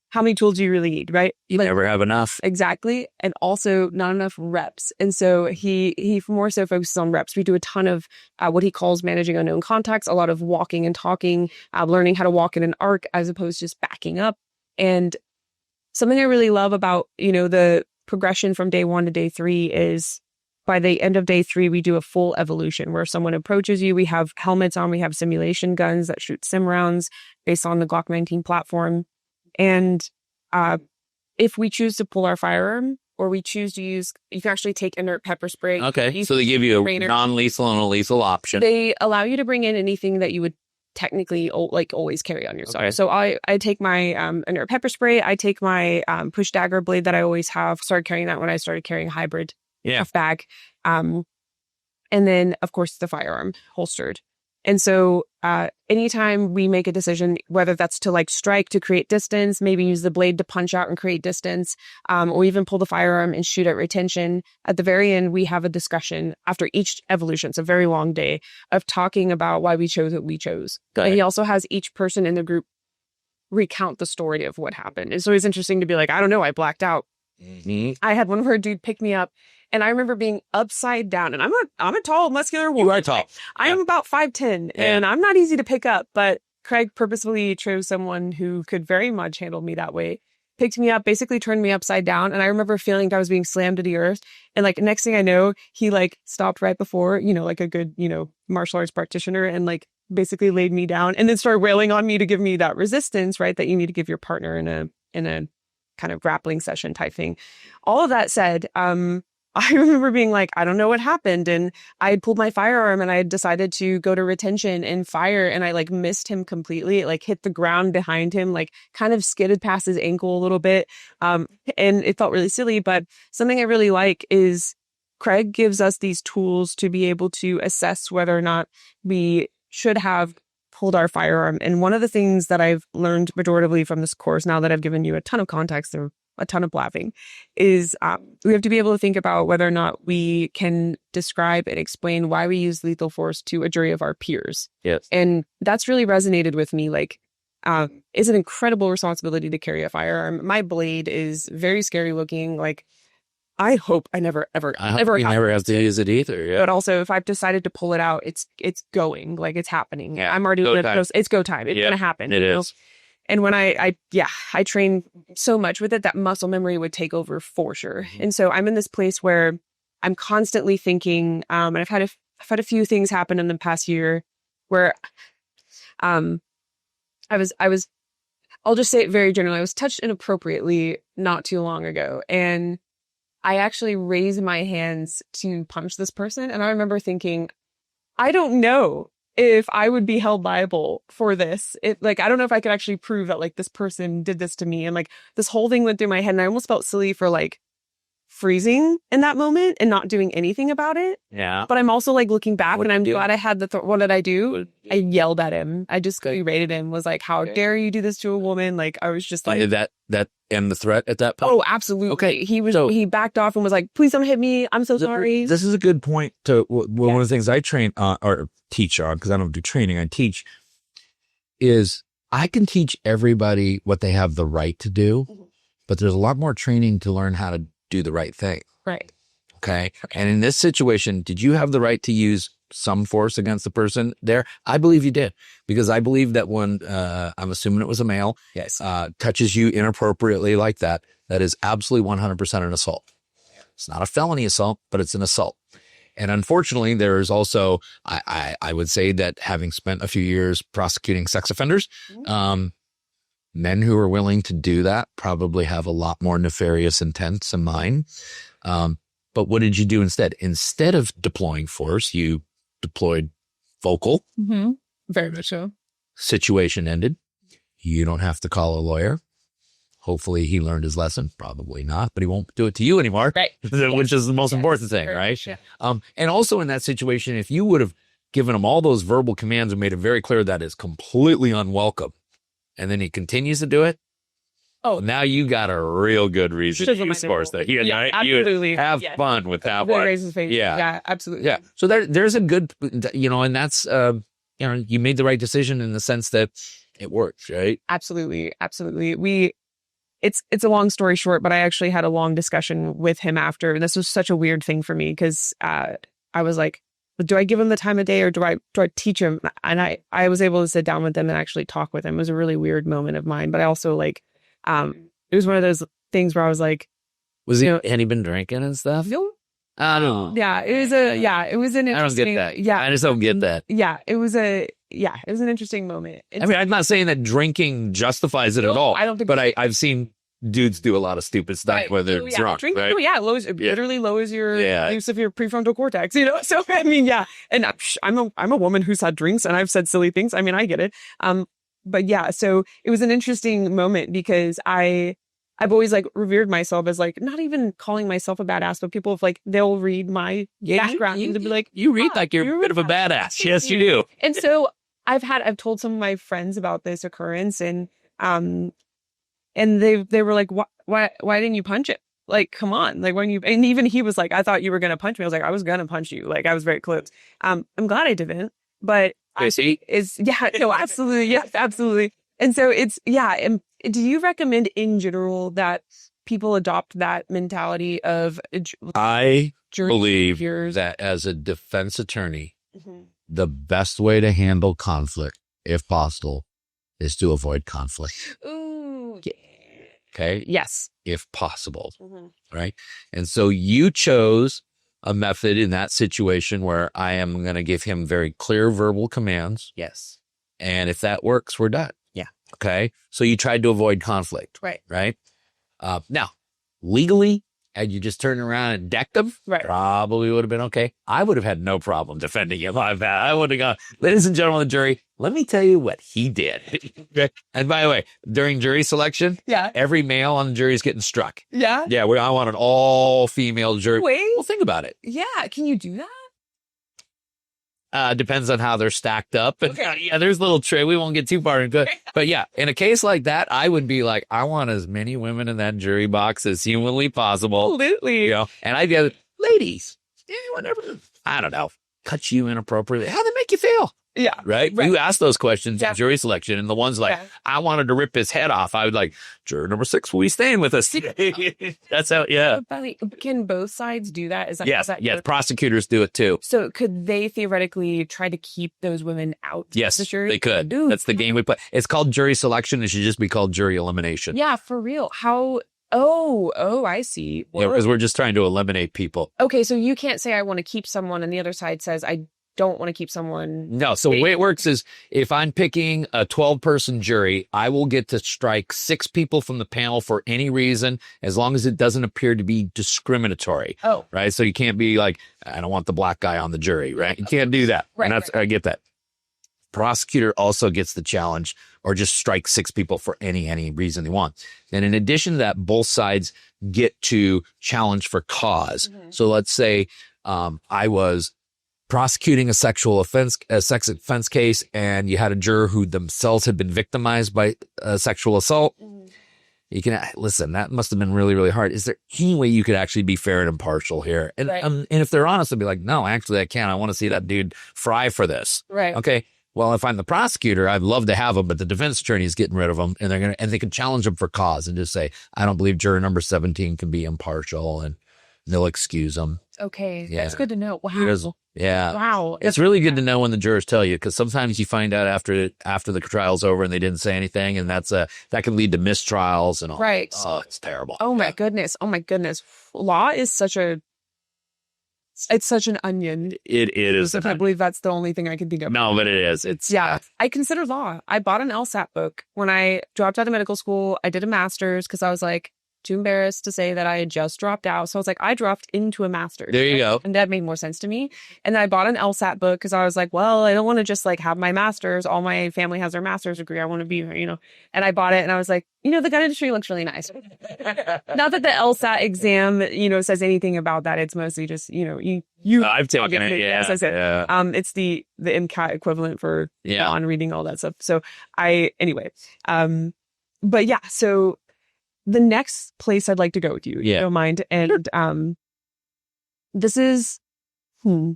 how many tools do you really need, right? You never have enough. Exactly. And also not enough reps. And so he more so focuses on reps. We do a ton of what he calls managing unknown contacts, a lot of walking and talking, learning how to walk in an arc as opposed to just backing up. And something I really love about, the progression from day 1 to day 3 is by the end of day 3, we do a full evolution where someone approaches you. We have helmets on. We have simulation guns that shoot sim rounds based on the Glock 19 platform. And if we choose to pull our firearm or we choose to use, you can actually take inert pepper spray. Okay. So they give you a non-lethal and a lethal option. They allow you to bring in anything that you would technically always carry on yourself. Okay. So I take my inert pepper spray. I take my push dagger blade that I always have. Started carrying that when I started carrying a hybrid tough bag. And then, of course, the firearm holstered. And so anytime we make a decision, whether that's to strike to create distance, maybe use the blade to punch out and create distance, or even pull the firearm and shoot at retention, at the very end, we have a discussion after each evolution. It's a very long day of talking about why we chose what we chose. And he also has each person in the group recount the story of what happened. It's always interesting to be I don't know, I blacked out. Mm-hmm. I had one where a dude picked me up. And I remember being upside down, and I'm a tall, muscular woman. You are tall. I'm about 5'10", and I'm not easy to pick up. But Craig purposefully chose someone who could very much handle me that way. Picked me up, basically turned me upside down, and I remember feeling like I was being slammed to the earth. And next thing I know, he stopped right before, a good martial arts practitioner, and basically laid me down, and then started wailing on me to give me that resistance, right? That you need to give your partner in a kind of grappling session type thing. All of that said, I remember being I don't know what happened. And I had pulled my firearm and I had decided to go to retention and fire. And I missed him completely. It hit the ground behind him, kind of skidded past his ankle a little bit. And it felt really silly. But something I really like is Craig gives us these tools to be able to assess whether or not we should have pulled our firearm. And one of the things that I've learned majoritively from this course, now that I've given you a ton of context or a ton of blabbing, is we have to be able to think about whether or not we can describe and explain why we use lethal force to a jury of our peers. Yes. And that's really resonated with me. It's an incredible responsibility to carry a firearm. My blade is very scary looking. Like, I hope I never, ever, I hope ever you never have to use it either. Yeah. But also, if I've decided to pull it out, it's going. Like, it's happening. Yeah. I'm already, it's go time. It's Yep, going to happen. It you know? is. And when I train so much with it, that muscle memory would take over for sure. And so I'm in this place where I'm constantly thinking, and I've had a few things happen in the past year where, I was, I'll just say it very generally. I was touched inappropriately not too long ago, and I actually raised my hands to punch this person. And I remember thinking, I don't know if I would be held liable for this. I don't know if I could actually prove that like this person did this to me. And like this whole thing went through my head, and I almost felt silly for like freezing in that moment and not doing anything about it. Yeah. But I'm also like looking back, and I'm glad I had what did I do? I yelled at him. I just berated him, was like, how dare you do this to a woman? Like, I was just like, did that end the threat at that point? Oh, absolutely. Okay. He backed off and was like, please don't hit me. I'm so sorry. This is a good point to one of the things I train or teach on, because I don't do training, I teach, is I can teach everybody what they have the right to do, but there's a lot more training to learn how to do the right thing. Right. Okay. And in this situation, did you have the right to use some force against the person there? I believe you did, because I believe that when, I'm assuming it was a male, yes, touches you inappropriately like that, that is absolutely 100% an assault. It's not a felony assault, but it's an assault. And unfortunately, there is also, I would say that having spent a few years prosecuting sex offenders, men who are willing to do that probably have a lot more nefarious intents in mind. But what did you do instead? Instead of deploying force, you deployed vocal. Mm-hmm. Very much so. Situation ended. You don't have to call a lawyer. Hopefully he learned his lesson. Probably not, but he won't do it to you anymore. Right. Which is the most important thing, right? Yeah. And also in that situation, if you would have given him all those verbal commands and made it very clear that is completely unwelcome, and then he continues to do it, now you got a real good reason to use force there. Absolutely. You have fun with that one. Raise his face. Yeah, absolutely. Yeah. So there's a good, and that's, you made the right decision in the sense that it works, right? Absolutely. Absolutely. It's a long story short, but I actually had a long discussion with him after. And this was such a weird thing for me, because I was like, do I give him the time of day, or do I teach him? And I was able to sit down with him and actually talk with him. It was a really weird moment of mine, but I also like, it was one of those things where I was like, had he been drinking and stuff? I don't know. Yeah, it was an interesting. I don't get that. Yeah. I just don't get that. Yeah, it was an interesting moment. I'm not saying that drinking justifies it at all. I don't think, but I've seen dudes do a lot of stupid stuff when they're drunk. Drinking, right? Literally lowers your use of your prefrontal cortex. So I mean, and I'm a woman who's had drinks, and I've said silly things. I mean, I get it. But yeah, so it was an interesting moment, because I've always like revered myself as like, not even calling myself a badass, but people have like, they'll read my background and they'll be like, you read like you're a bit of a badass. Yes, you do. And so I've told some of my friends about this occurrence, and they were like, why didn't you punch it? Like, come on. Like, and even he was like, I thought you were going to punch me. I was like, I was going to punch you. Like, I was very close. I'm glad I didn't, but absolutely. Yeah, absolutely. And so and do you recommend in general that people adopt that mentality of, I believe that as a defense attorney, the best way to handle conflict, if possible, is to avoid conflict. Ooh, yeah. Okay. Yes. If possible. Right. And so you chose a method in that situation where I am going to give him very clear verbal commands. Yes. And if that works, we're done. Yeah. Okay. So you tried to avoid conflict. Right. Right. Now, legally, had you just turned around and decked him, probably would have been okay. I would have had no problem defending him like that. I would have gone, ladies and gentlemen of the jury, let me tell you what he did. And by the way, during jury selection, every male on the jury is getting struck. Yeah. Yeah. I want an all-female jury. Wait. Well, think about it. Yeah. Can you do that? Depends on how they're stacked up. And there's a little trick. We won't get too far into it. But yeah, in a case like that, I would be like, I want as many women in that jury box as humanly possible. Absolutely. And I'd go, ladies, anyone ever, I don't know, cut you inappropriately? How'd they make you feel? Yeah. Right? You ask those questions in jury selection, and the ones like, I wanted to rip his head off. I would like, juror number 6, will be staying with us. That's how, Can both sides do that? Is that, yes, prosecutors do it too. So could they theoretically try to keep those women out? Yes, of the jury? They could. That's the game we play. It's called jury selection. It should just be called jury elimination. Yeah, for real. How? Oh, I see. Yeah, because we're just trying to eliminate people. Okay, so you can't say I want to keep someone, and the other side says I don't want to keep someone. No, so the way it works is if I'm picking a 12-person jury, I will get to strike 6 people from the panel for any reason, as long as it doesn't appear to be discriminatory. Oh. Right? So you can't be like, I don't want the black guy on the jury, right? You can't do that. Right, and I get that. Prosecutor also gets the challenge or just strike 6 people for any reason they want. And in addition to that, both sides get to challenge for cause. Mm-hmm. So let's say I was prosecuting a sex offense case, and you had a juror who themselves had been victimized by sexual assault. Mm-hmm. You can listen. That must have been really, really hard. Is there any way you could actually be fair and impartial here? And and if they're honest, they'll be like, no, actually, I can't. I want to see that dude fry for this. Right. Okay. Well, if I'm the prosecutor, I'd love to have him, but the defense attorney is getting rid of him, and they can challenge him for cause and just say, I don't believe juror number 17 can be impartial, and they'll excuse him. Okay. Yeah. That's good to know. Wow. Yeah. Wow. It's really good to know when the jurors tell you, because sometimes you find out after the trial's over and they didn't say anything, and that can lead to mistrials and all. Right. Oh, it's terrible. Oh my goodness. Oh my goodness. Law is such an onion. It is. I believe that's the only thing I can think of. No, but it is. I consider law. I bought an LSAT book when I dropped out of medical school. I did a master's because I was like too embarrassed to say that I had just dropped out. So I was like, I dropped into a master's. There you go. And that made more sense to me. And then I bought an LSAT book because I was like, well, I don't want to just like have my master's. All my family has their master's degree. I want to be, and I bought it and I was like, the gun industry looks really nice. Not that the LSAT exam, says anything about that. It's mostly just, I've taken it. Yeah. As I said, it's the MCAT equivalent for on reading all that stuff. So but yeah, so the next place I'd like to go with you, if you don't mind. And this is, okay,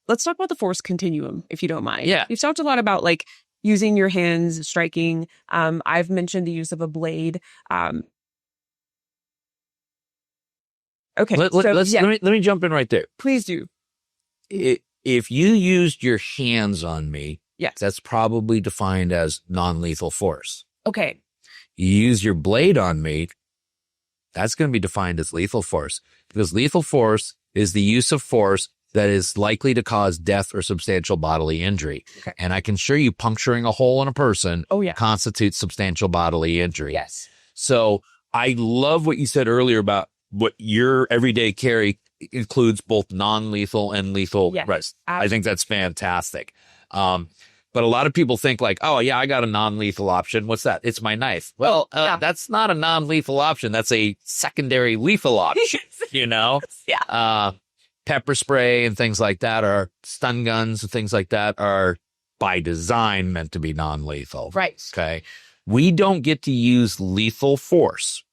let's talk about the force continuum, if you don't mind. Yeah. You've talked a lot about like using your hands, striking. I've mentioned the use of a blade. Okay. Let me jump in right there. Please do. If you used your hands on me, yes, that's probably defined as non-lethal force. Okay. You use your blade on me, that's going to be defined as lethal force, because lethal force is the use of force that is likely to cause death or substantial bodily injury. Okay. And I can assure you, puncturing a hole in a person constitutes substantial bodily injury. Yes. So I love what you said earlier about what your everyday carry includes both non-lethal and lethal. Yes, I think that's fantastic. But a lot of people think like, oh, yeah, I got a non-lethal option. What's that? It's my knife. Well, that's not a non-lethal option. That's a secondary lethal option, Yeah. Pepper spray and things like that, or stun guns and things like that, are by design meant to be non-lethal. Right. Okay. We don't get to use lethal force.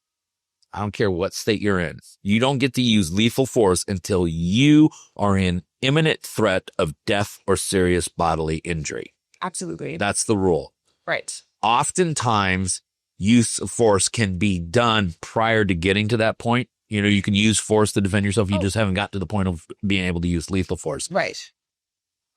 I don't care what state you're in. You don't get to use lethal force until you are in imminent threat of death or serious bodily injury. Absolutely. That's the rule. Right. Oftentimes, use of force can be done prior to getting to that point. You can use force to defend yourself. You just haven't got to the point of being able to use lethal force. Right.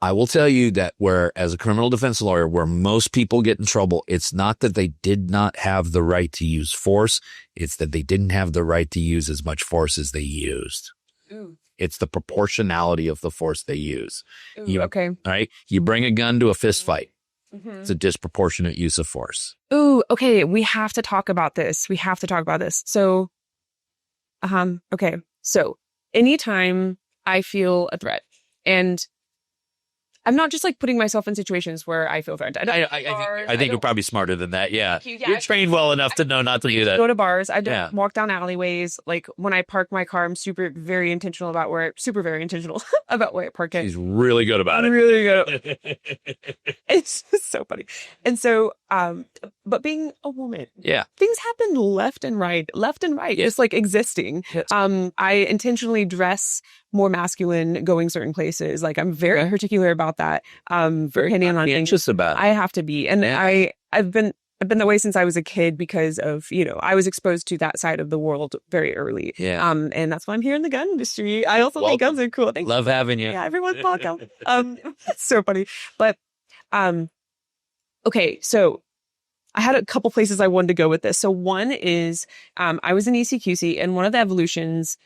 I will tell you that as a criminal defense lawyer, where most people get in trouble, it's not that they did not have the right to use force. It's that they didn't have the right to use as much force as they used. Ooh. It's the proportionality of the force they use. Ooh, okay. Right? You bring a gun to a fist fight. Mm-hmm. It's a disproportionate use of force. Ooh, okay. We have to talk about this. So, okay. So anytime I feel a threat, and I'm not just like putting myself in situations where I feel threatened. I think you're probably smarter than that. Yeah. You're trained well enough to know not to do that. Go to bars. I don't walk down alleyways. Like when I park my car, I'm super very intentional about where I park it. She's really good about it. Really good. It's just so funny. And so, but being a woman, things happen left and right, just like existing. Yes. I intentionally dress more masculine going certain places. Like I'm very particular about that. Very anxious about it. I have to be. And I've been that way since I was a kid because of, I was exposed to that side of the world very early. Yeah. And that's why I'm here in the gun industry. I also think guns are cool. Thanks. Love having you. Yeah, everyone's welcome. It's so funny. But okay, so I had a couple places I wanted to go with this. So one is I was in ECQC, and one of the evolutions,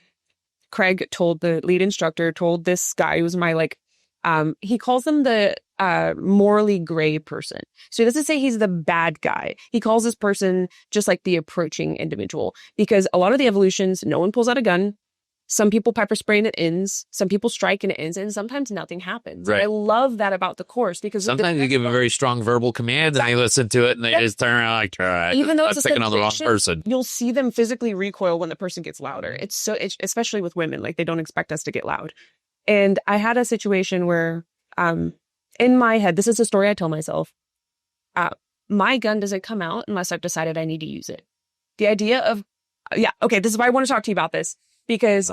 Craig told the lead instructor, told this guy who was my he calls them the morally gray person. So he doesn't say he's the bad guy. He calls this person just like the approaching individual, because a lot of the evolutions, no one pulls out a gun. Some people pepper spray and it ends. Some people strike and it ends. And sometimes nothing happens. Right. I love that about the course, because sometimes you give a very strong verbal command and they listen to it and they just turn around like, all right, even though I'm picking on the wrong person. You'll see them physically recoil when the person gets louder. It's especially with women, like they don't expect us to get loud. And I had a situation where, in my head, this is a story I tell myself. My gun doesn't come out unless I've decided I need to use it. The idea of, this is why I want to talk to you about this. Because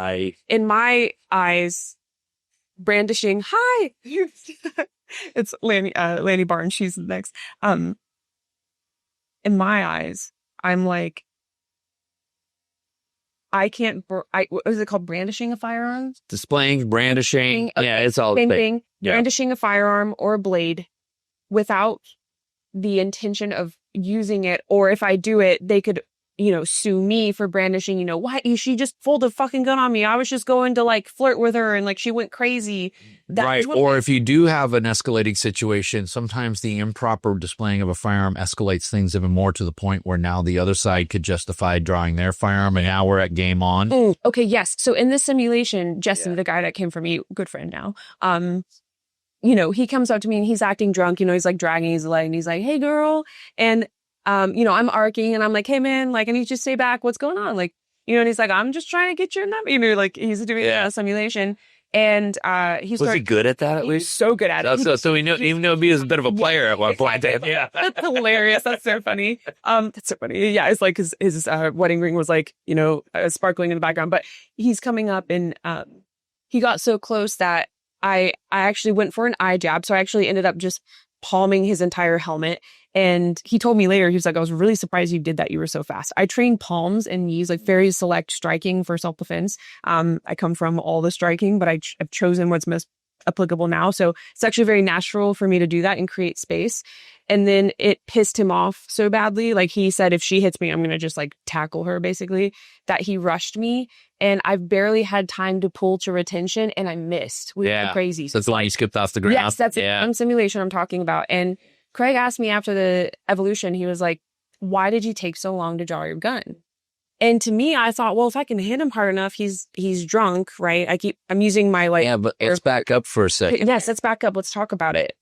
in my eyes, brandishing, hi, it's Lanny Barnes. She's next. In my eyes, I'm like, I can't, what is it called? Brandishing a firearm? Displaying, brandishing. It's all the same thing. Yeah. Brandishing a firearm or a blade without the intention of using it. Or if I do it, they could, sue me for brandishing, what? She just pulled a fucking gun on me. I was just going to flirt with her and she went crazy. Right. Or if you do have an escalating situation, sometimes the improper displaying of a firearm escalates things even more to the point where now the other side could justify drawing their firearm and now we're at game on. Okay. Yes. So in this simulation, Justin, the guy that came for me, good friend now, he comes up to me and he's acting drunk, he's dragging his leg and he's like, hey girl. And I'm arcing and I'm like, hey man, I need you to stay back. What's going on? And he's like, I'm just trying to get your number. He's doing a simulation. And was he good at that at least? So good at it. So he knew, even though he was a bit of a player at one point. Yeah. That's hilarious. That's so funny. That's so funny. Yeah. It's like his wedding ring was sparkling in the background, but he's coming up and he got so close that I actually went for an eye jab. So I actually ended up just palming his entire helmet. And he told me later, he was like, I was really surprised you did that. You were so fast. I train palms and knees, very select striking for self-defense. I come from all the striking, but I've chosen what's most applicable now. So it's actually very natural for me to do that and create space. And then it pissed him off so badly. He said, if she hits me, I'm going to just tackle her basically, that he rushed me. And I've barely had time to pull to retention and I missed. We went crazy. So that's the line you skipped off the ground. Yes, that's it. Simulation I'm talking about. And Craig asked me after the evolution, he was like, why did you take so long to draw your gun? And to me, I thought, well, if I can hit him hard enough, he's drunk, right? I'm using my but let's back up for a second. Yes, let's back up. Let's talk about it.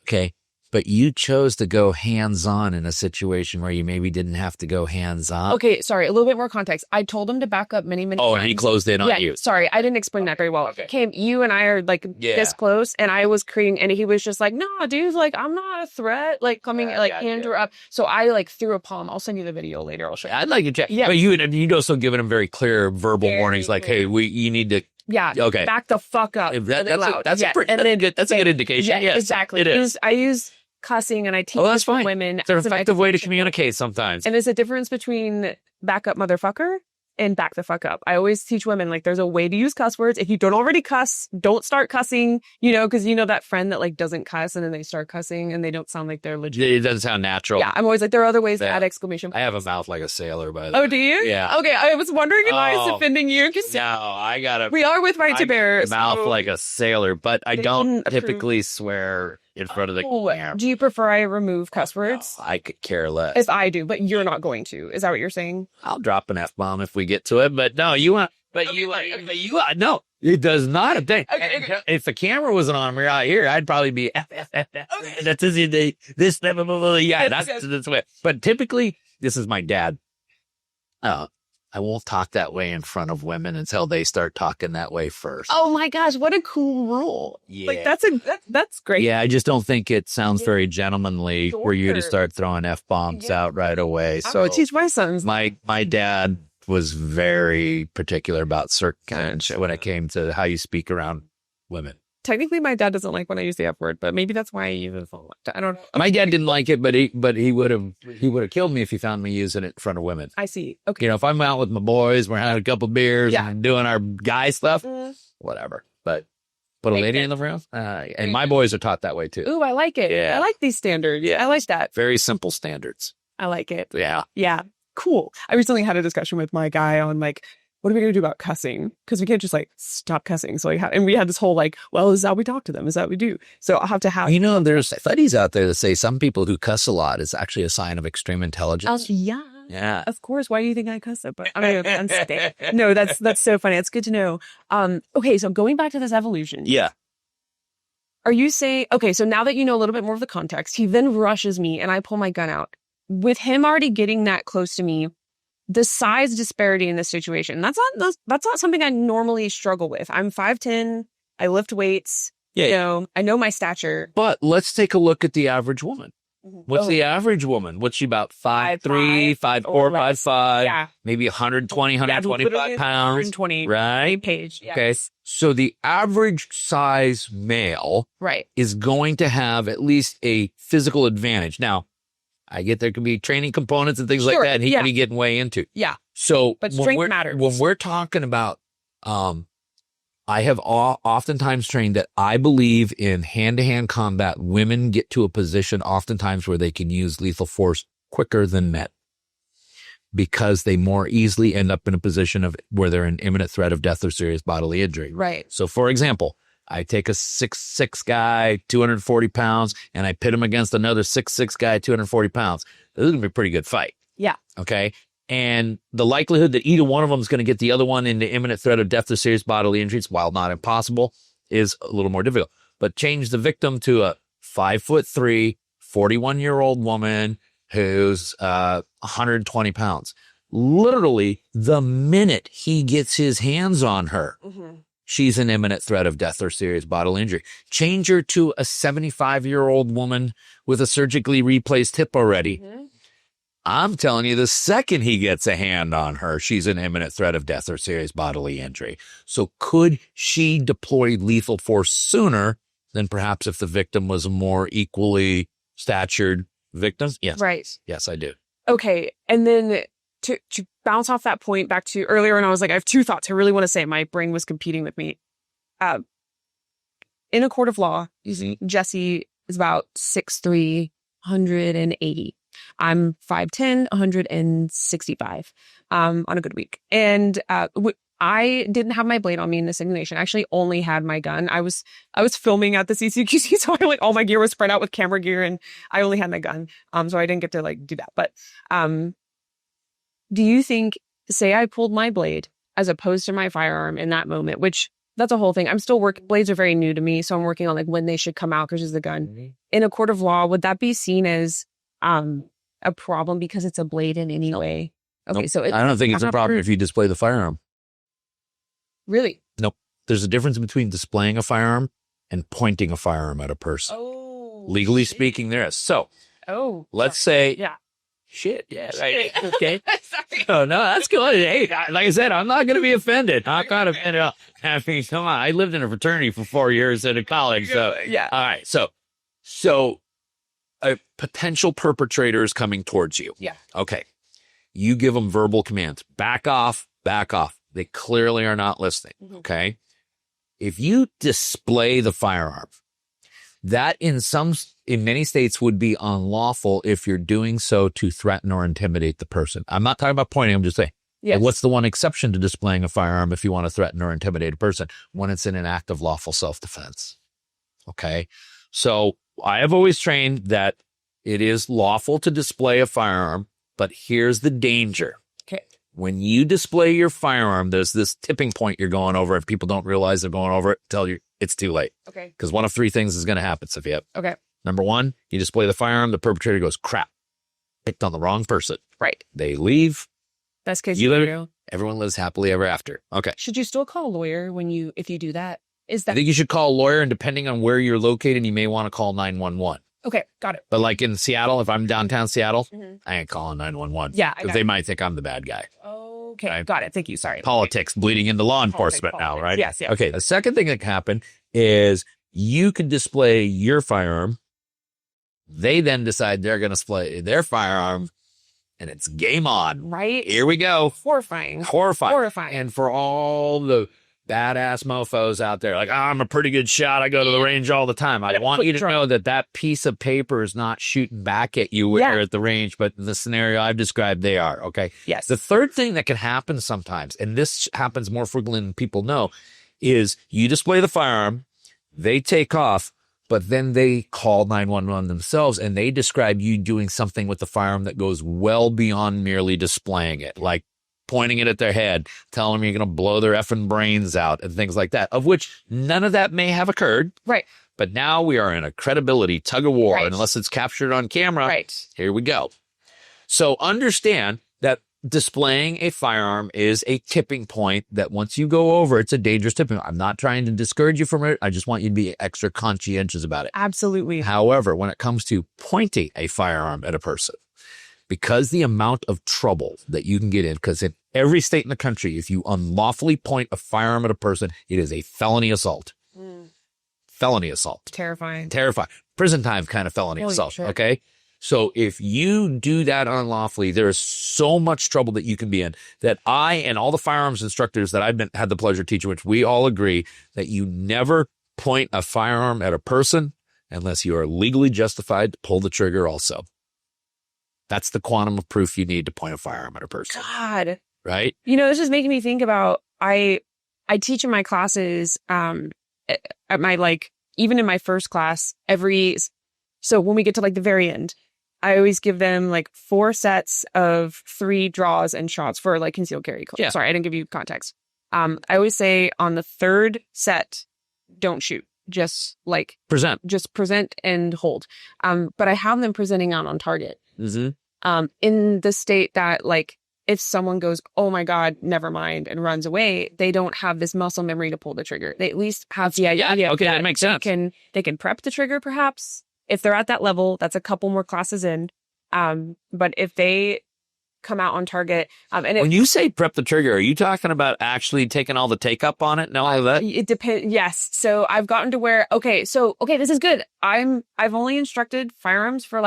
Okay. But you chose to go hands-on in a situation where you maybe didn't have to go hands-on. Okay, sorry, a little bit more context. I told him to back up many times. Oh, and he closed in on you. Sorry, I didn't explain that very well. Okay. You and I are this close, and I was creating, and he was just like, no, dude, I'm not a threat. Coming, hand her up. So I threw a palm. I'll send you the video later. I'll show you. I'd like to check. Yeah. But you'd also given him very clear verbal warnings, hey, you need to. Yeah. Okay. Back the fuck up. That's a good indication. Yeah, exactly. It is. I use cussing and I teach women. It's an effective way to communicate sometimes. And there's a difference between back up motherfucker and back the fuck up. I always teach women, there's a way to use cuss words. If you don't already cuss, don't start cussing, because that friend that doesn't cuss and then they start cussing and they don't sound like they're legit. It doesn't sound natural. Yeah. I'm always there are other ways to add exclamation points. I have a mouth like a sailor, by the way. Oh, do you? Yeah. Okay. I was wondering if I was offending you. No, I gotta. We are with Right to Bear. Mouth like a sailor, but I don't typically swear in front of the camera. Do you prefer I remove cuss words? No, I could care less. If I do, but you're not going to. Is that what you're saying? I'll drop an F-bomb if we get to it, but no, no, it does not. If the camera wasn't on me right here, I'd probably be that's this level. Yeah, that's way. But typically, this is my dad. I won't talk that way in front of women until they start talking that way first. Oh my gosh, what a cool rule. Yeah. Like that's great. Yeah, I just don't think it sounds very gentlemanly for you to start throwing F-bombs out right away. So I teach my sons. My dad was very particular about certain when it came to how you speak around women. Technically, my dad doesn't like when I use the F word, but maybe that's why I use it. I don't know. My dad didn't like it, but he would have killed me if he found me using it in front of women. I see. Okay. You know, if I'm out with my boys, we're having a couple beers and doing our guy stuff, whatever. But put a lady in the room, and my boys are taught that way too. Ooh, I like it. Yeah. I like these standards. Yeah, I like that. Very simple standards. I like it. Yeah. Yeah. Cool. I recently had a discussion with my guy on like, what are we going to do about cussing? Because we can't just like stop cussing. So and we had this whole like, well, this is how we talk to them. Is that what we do? So I'll have to have. You know, there's studies out there that say some people who cuss a lot is actually a sign of extreme intelligence. Yeah. Yeah. Of course. Why do you think I cuss it? But I mean, no, that's so funny. It's good to know. Okay. So going back to this evolution. Yeah. Are you saying, okay, so now that you know a little bit more of the context, he then rushes me and I pull my gun out. With him already getting that close to me, the size disparity in this situation, that's not something I normally struggle with. I'm 5'10", I lift weights, I know my stature. But let's take a look at the average woman. What's the average woman? What's she about? 5'3", 5'4", 5'5", yeah, maybe 120, 125 pounds. 120, right? Page. Yeah. Okay. So the average size male is going to have at least a physical advantage. Now, I get there can be training components and things like that, and he can be getting way into. Yeah. So but strength matters. When we're talking about, I have oftentimes trained that I believe in hand-to-hand combat. Women get to a position oftentimes where they can use lethal force quicker than men because they more easily end up in a position of where they're in imminent threat of death or serious bodily injury. Right. So, for example, I take a 6'6" guy, 240 pounds, and I pit him against another 6'6" guy, 240 pounds. This is going to be a pretty good fight. Yeah. Okay. And the likelihood that either one of them is going to get the other one into imminent threat of death or serious bodily injuries, while not impossible, is a little more difficult. But change the victim to a 5'3", 41-year-old woman who's 120 pounds. Literally, the minute he gets his hands on her, she's in imminent threat of death or serious bodily injury. Change her to a 75-year-old woman with a surgically replaced hip already. I'm telling you, the second he gets a hand on her, she's in imminent threat of death or serious bodily injury. So could she deploy lethal force sooner than perhaps if the victim was a more equally statured victim? Yes. Right. Yes, I do. Okay. And then to bounce off that point back to earlier, and I was like, I have two thoughts I really want to say. My brain was competing with me. In a court of law, Jesse is about 6'3", 180. I'm 5'10", 165 on a good week. And I didn't have my blade on me in this simulation. I actually only had my gun. I was filming at the CCQC, so all my gear was spread out with camera gear, and I only had my gun. So I didn't get to do that. But do you think, say I pulled my blade as opposed to my firearm in that moment, which that's a whole thing. I'm still working. Blades are very new to me, so I'm working on when they should come out versus the gun. In a court of law, would that be seen as a problem because it's a blade in any way? Okay, nope. So I don't think it's a problem if you display the firearm. Really? Nope. There's a difference between displaying a firearm and pointing a firearm at a person. Oh, legally speaking, there is. So, let's say, shit, yeah, right. Okay. Oh no, that's good. Hey, like I said, I'm not going to be offended. I'm not offended. I mean, come on. I lived in a fraternity for 4 years at a college, so yeah. All right, so a potential perpetrator is coming towards you. Yeah. Okay. You give them verbal commands. Back off, back off. They clearly are not listening. Okay. If you display the firearm, that in many states would be unlawful if you're doing so to threaten or intimidate the person. I'm not talking about pointing. I'm just saying, what's the one exception to displaying a firearm if you want to threaten or intimidate a person? When it's in an act of lawful self-defense. Okay. So I have always trained that it is lawful to display a firearm, but here's the danger. Okay. When you display your firearm, there's this tipping point you're going over. If people don't realize they're going over it, tell you it's too late. Okay. Because one of three things is going to happen, Sofia. Okay. Number one, you display the firearm, the perpetrator goes, crap, picked on the wrong person. Right. They leave. Best case You scenario. Everyone lives happily ever after. Okay. Should you still call a lawyer if you do that? Is that? I think you should call a lawyer, and depending on where you're located, you may want to call 911. Okay, got it. But like in Seattle, if I'm downtown Seattle, I ain't calling 911. Yeah, because they might think I'm the bad guy. Okay, got it. Thank you. Sorry. Politics bleeding into law enforcement now, right? Yes. Okay. The second thing that can happen is you can display your firearm. They then decide they're going to display their firearm, and it's game on. Right. Here we go. Horrifying. And for all the badass mofos out there, like, I'm a pretty good shot. I go to the range all the time. I want you to know that piece of paper is not shooting back at you when you're at the range, but in the scenario I've described, they are. Okay. Yes. The third thing that can happen sometimes, and this happens more frequently than people know, is you display the firearm, they take off, but then they call 911 themselves, and they describe you doing something with the firearm that goes well beyond merely displaying it, like pointing it at their head, telling them you're going to blow their effing brains out and things like that, of which none of that may have occurred. Right. But now we are in a credibility tug of war, and unless it's captured on camera, here we go. So understand that displaying a firearm is a tipping point that once you go over, it's a dangerous tipping point. I'm not trying to discourage you from it. I just want you to be extra conscientious about it. Absolutely. However, when it comes to pointing a firearm at a person, because the amount of trouble that you can get in, because in every state in the country, if you unlawfully point a firearm at a person, it is a felony assault. Felony assault. Terrifying. Prison time kind of felony assault. Okay. So if you do that unlawfully, there is so much trouble that you can be in that I and all the firearms instructors that I've had the pleasure of teaching, which we all agree that you never point a firearm at a person unless you are legally justified to pull the trigger also. That's the quantum of proof you need to point a firearm at a person. God. Right? You know, this is making me think about, I teach in my classes, at my, even in my first class, so when we get to the very end, I always give them 4 sets of 3 draws and shots for concealed carry. Yeah. Sorry, I didn't give you context. I always say on the 3rd set, don't shoot. Just present and hold. But I have them presenting out on target. In the state that if someone goes, oh my God, never mind, and runs away, they don't have this muscle memory to pull the trigger. They at least have the idea. Yeah, okay, that makes sense. They can prep the trigger perhaps. If they're at that level, that's a couple more classes in. But if they come out on target, when you say prep the trigger, are you talking about actually taking all the take up on it and all of that? It depends. Yes. So I've gotten to where, this is good. I've only instructed firearms for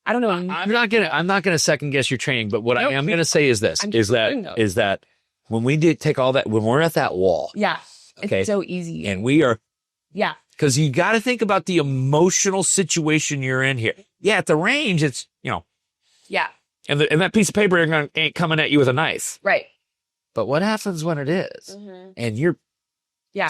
I don't know. I'm not gonna second guess your training, but what I am gonna say is this: is that when we did take all that, when we're at that wall, it's so easy, and we are, because you got to think about the emotional situation you're in here. Yeah, at the range, it's and that piece of paper ain't coming at you with a knife, right? But what happens when it is, and you're,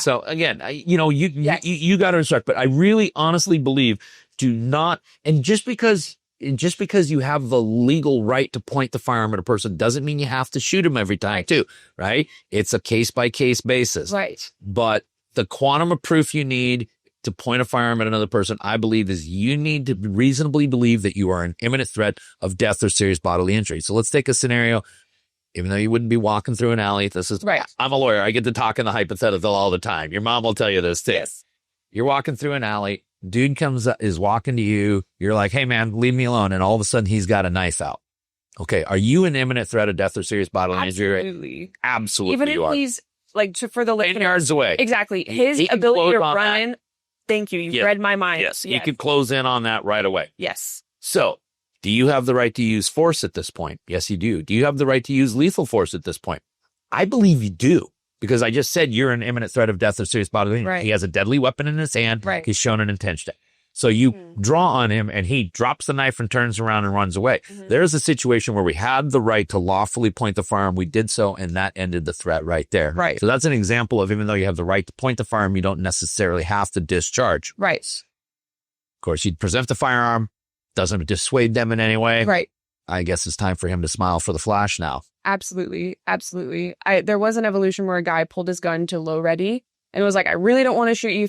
So again, you got to instruct, but I really honestly believe do not, and just because you have the legal right to point the firearm at a person doesn't mean you have to shoot him every time too, right? It's a case-by-case basis. Right. But the quantum of proof you need to point a firearm at another person, I believe, is you need to reasonably believe that you are in imminent threat of death or serious bodily injury. So let's take a scenario, even though you wouldn't be walking through an alley. This is, right. I'm a lawyer. I get to talk in the hypothetical all the time. Your mom will tell you this too. Yes. You're walking through an alley. Dude comes up, is walking to you. You're like, hey, man, leave me alone. And all of a sudden, he's got a knife out. Okay. Are you in imminent threat of death or serious bodily injury? Absolutely. Absolutely. Even if he's for the 10 yards away. Exactly. His ability to run. Thank you. You've read my mind. Yes. You could close in on that right away. Yes. So do you have the right to use force at this point? Yes, you do. Do you have the right to use lethal force at this point? I believe you do. Because I just said you're in imminent threat of death or serious bodily injury. Right. He has a deadly weapon in his hand. Right. He's shown an intention. So you draw on him and he drops the knife and turns around and runs away. There's a situation where we had the right to lawfully point the firearm. We did so, and that ended the threat right there. Right. So that's an example of, even though you have the right to point the firearm, you don't necessarily have to discharge. Right. Of course, you'd present the firearm. Doesn't dissuade them in any way. Right. I guess it's time for him to smile for the flash now. Absolutely. Absolutely. There was an evolution where a guy pulled his gun to low ready and was like, I really don't want to shoot you.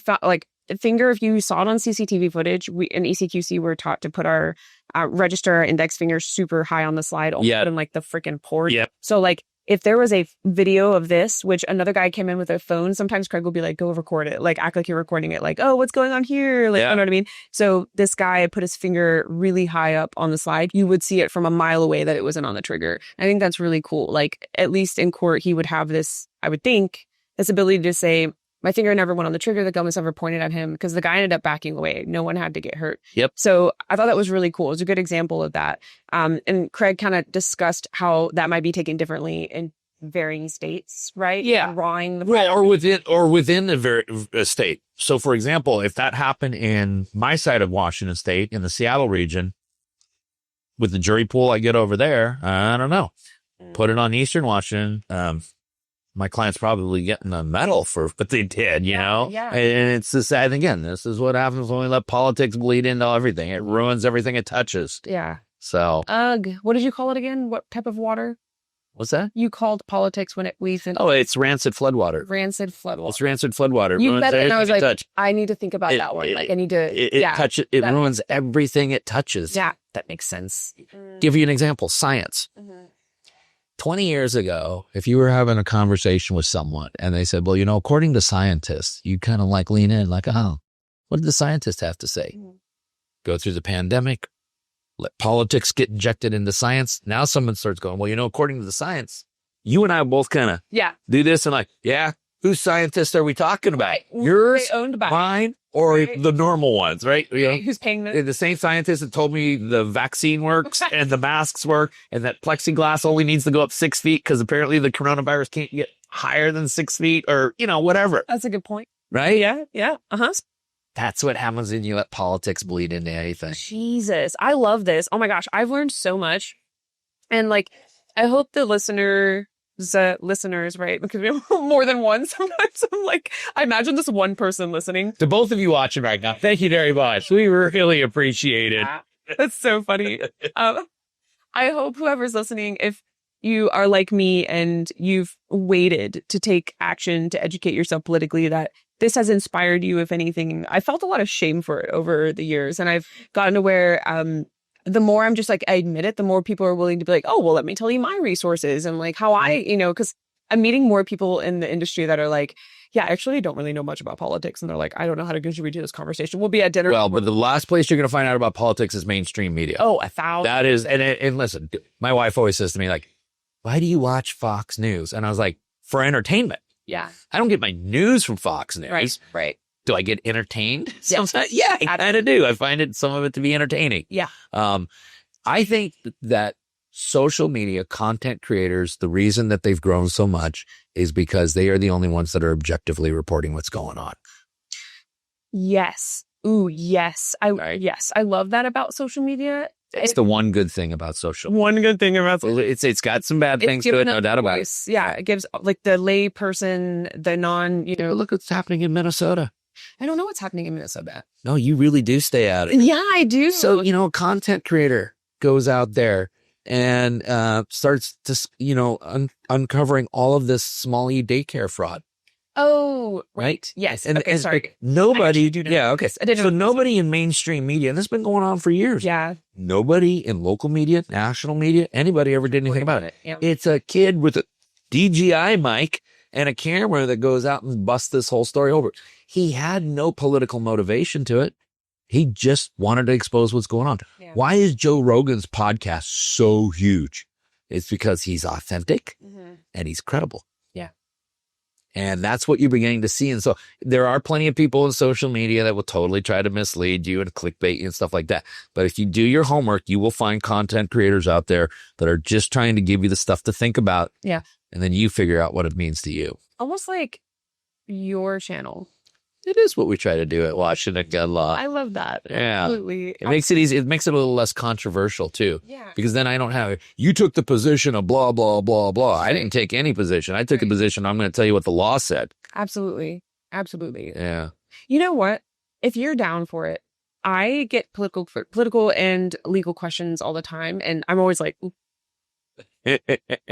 Finger, if you saw it on CCTV footage, we in ECQC, we're taught to put our register our index finger super high on the slide, almost in like the freaking port. Yep. So like if there was a video of this, which another guy came in with a phone, sometimes Craig will be like, go record it. Like act like you're recording it. Like, oh, what's going on here? Like, you know what I mean? So this guy put his finger really high up on the slide. You would see it from a mile away that it wasn't on the trigger. I think that's really cool. Like at least in court, he would have this, I would think, this ability to say, my finger never went on the trigger. The gun was never pointed at him because the guy ended up backing away. No one had to get hurt. Yep. So I thought that was really cool. It was a good example of that. And Craig kind of discussed how that might be taken differently in varying states, right? Yeah. Drawing the right, or within a state. So, for example, if that happened in my side of Washington State, in the Seattle region, with the jury pool I get over there, I don't know. Put it on Eastern Washington. My client's probably getting a medal for what they did, you know? Yeah. And it's the sad thing. Again, this is what happens when we let politics bleed into everything. It ruins everything it touches. Yeah. So. Ugh. What did you call it again? What type of water? What's that? You called politics when it weaves in. Oh, it's rancid floodwater. Rancid floodwater. It's rancid floodwater. You said it and I was like, I need to think about that one. Like I need to. It ruins everything it touches. Yeah. That makes sense. Give you an example. Science. 20 years ago, if you were having a conversation with someone and they said, well, you know, according to scientists, you kind of like lean in like, oh, what did the scientists have to say? Go through the pandemic, let politics get injected into science. Now someone starts going, well, you know, according to the science, you and I both kind of do this and like, whose scientists are we talking about? Yours, owned by mine, or the normal ones, right? You know, who's paying this? The same scientist that told me the vaccine works and the masks work and that plexiglass only needs to go up 6 feet because apparently the coronavirus can't get higher than 6 feet or, you know, whatever. That's a good point. Right? Yeah. That's what happens when you let politics bleed into anything. Jesus. I love this. Oh my gosh. I've learned so much. And like, I hope the listeners, right? Because we have more than one. Sometimes I'm like, I imagine this one person listening. To both of you watching right now, thank you very much. We really appreciate it. That's so funny. I hope whoever's listening, if you are like me and you've waited to take action to educate yourself politically, that this has inspired you, if anything. I felt a lot of shame for it over the years. And I've gotten to where the more I'm just like, I admit it, the more people are willing to be like, oh, well, let me tell you my resources and like how I, you know, because I'm meeting more people in the industry that are like, yeah, actually, I don't really know much about politics. And they're like, I don't know how to contribute to this conversation. We'll be at dinner. Well, but the last place you're going to find out about politics is mainstream media. Oh, 1,000. That is, and listen, my wife always says to me, like, why do you watch Fox News? And I was like, for entertainment. Yeah. I don't get my news from Fox News. Right. Do I get entertained? Yes. Yeah, I kind of do. I find some of it to be entertaining. Yeah. I think that social media content creators, the reason that they've grown so much is because they are the only ones that are objectively reporting what's going on. Yes. Ooh, yes. Yes. I love that about social media. It's the one good thing about social media. One good thing about social media. It's got some bad things to it, no doubt about it. Yeah. It gives like the lay person, the non, you know. Look what's happening in Minnesota. I don't know what's happening in Minnesota. No, you really do stay out of it. Yeah, I do. So, you know, a content creator goes out there and starts to, you know, uncovering all of this small E daycare fraud. Oh, right. Yes. And, okay, sorry. Nobody. Yeah. Okay. So nobody in mainstream media, and this has been going on for years. Yeah. Nobody in local media, national media, anybody ever did anything about it. Yeah. It's a kid with a DJI mic and a camera that goes out and busts this whole story over. He had no political motivation to it. He just wanted to expose what's going on. Yeah. Why is Joe Rogan's podcast so huge? It's because he's authentic and he's credible. Yeah. And that's what you're beginning to see. And so there are plenty of people in social media that will totally try to mislead you and clickbait you and stuff like that. But if you do your homework, you will find content creators out there that are just trying to give you the stuff to think about. Yeah. And then you figure out what it means to you. Almost like your channel. It is what we try to do at Washington Gun Law. I love that. Yeah. Absolutely. It makes it easy. It makes it a little less controversial too. Yeah. Because then I don't have, you took the position of blah, blah, blah, blah. I didn't take any position. I took a position. I'm going to tell you what the law said. Absolutely. Absolutely. Yeah. You know what? If you're down for it, I get political and legal questions all the time. And I'm always like,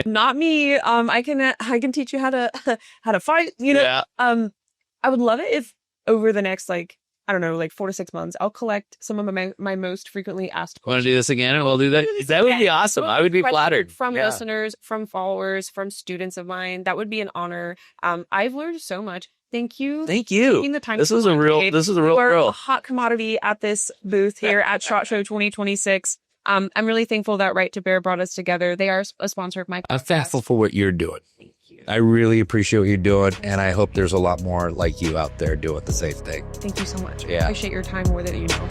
not me. I can teach you how to fight, you know? Yeah. I would love it if over the next, like, I don't know, like 4 to 6 months, I'll collect some of my most frequently asked Want questions. to do this again? And we'll do that. That would be awesome. I would be flattered. From listeners, from followers, from students of mine. That would be an honor. I've learned so much. Thank you. Thank you. Taking the time This is a real a hot commodity at this booth here at SHOT Show 2026. I'm really thankful that Right to Bear brought us together. They are a sponsor of my podcast. I'm thankful for what you're doing. Thank you. I really appreciate what you're doing, and I hope there's a lot more like you out there doing the same thing. Thank you so much. Yeah. I appreciate your time more than you know.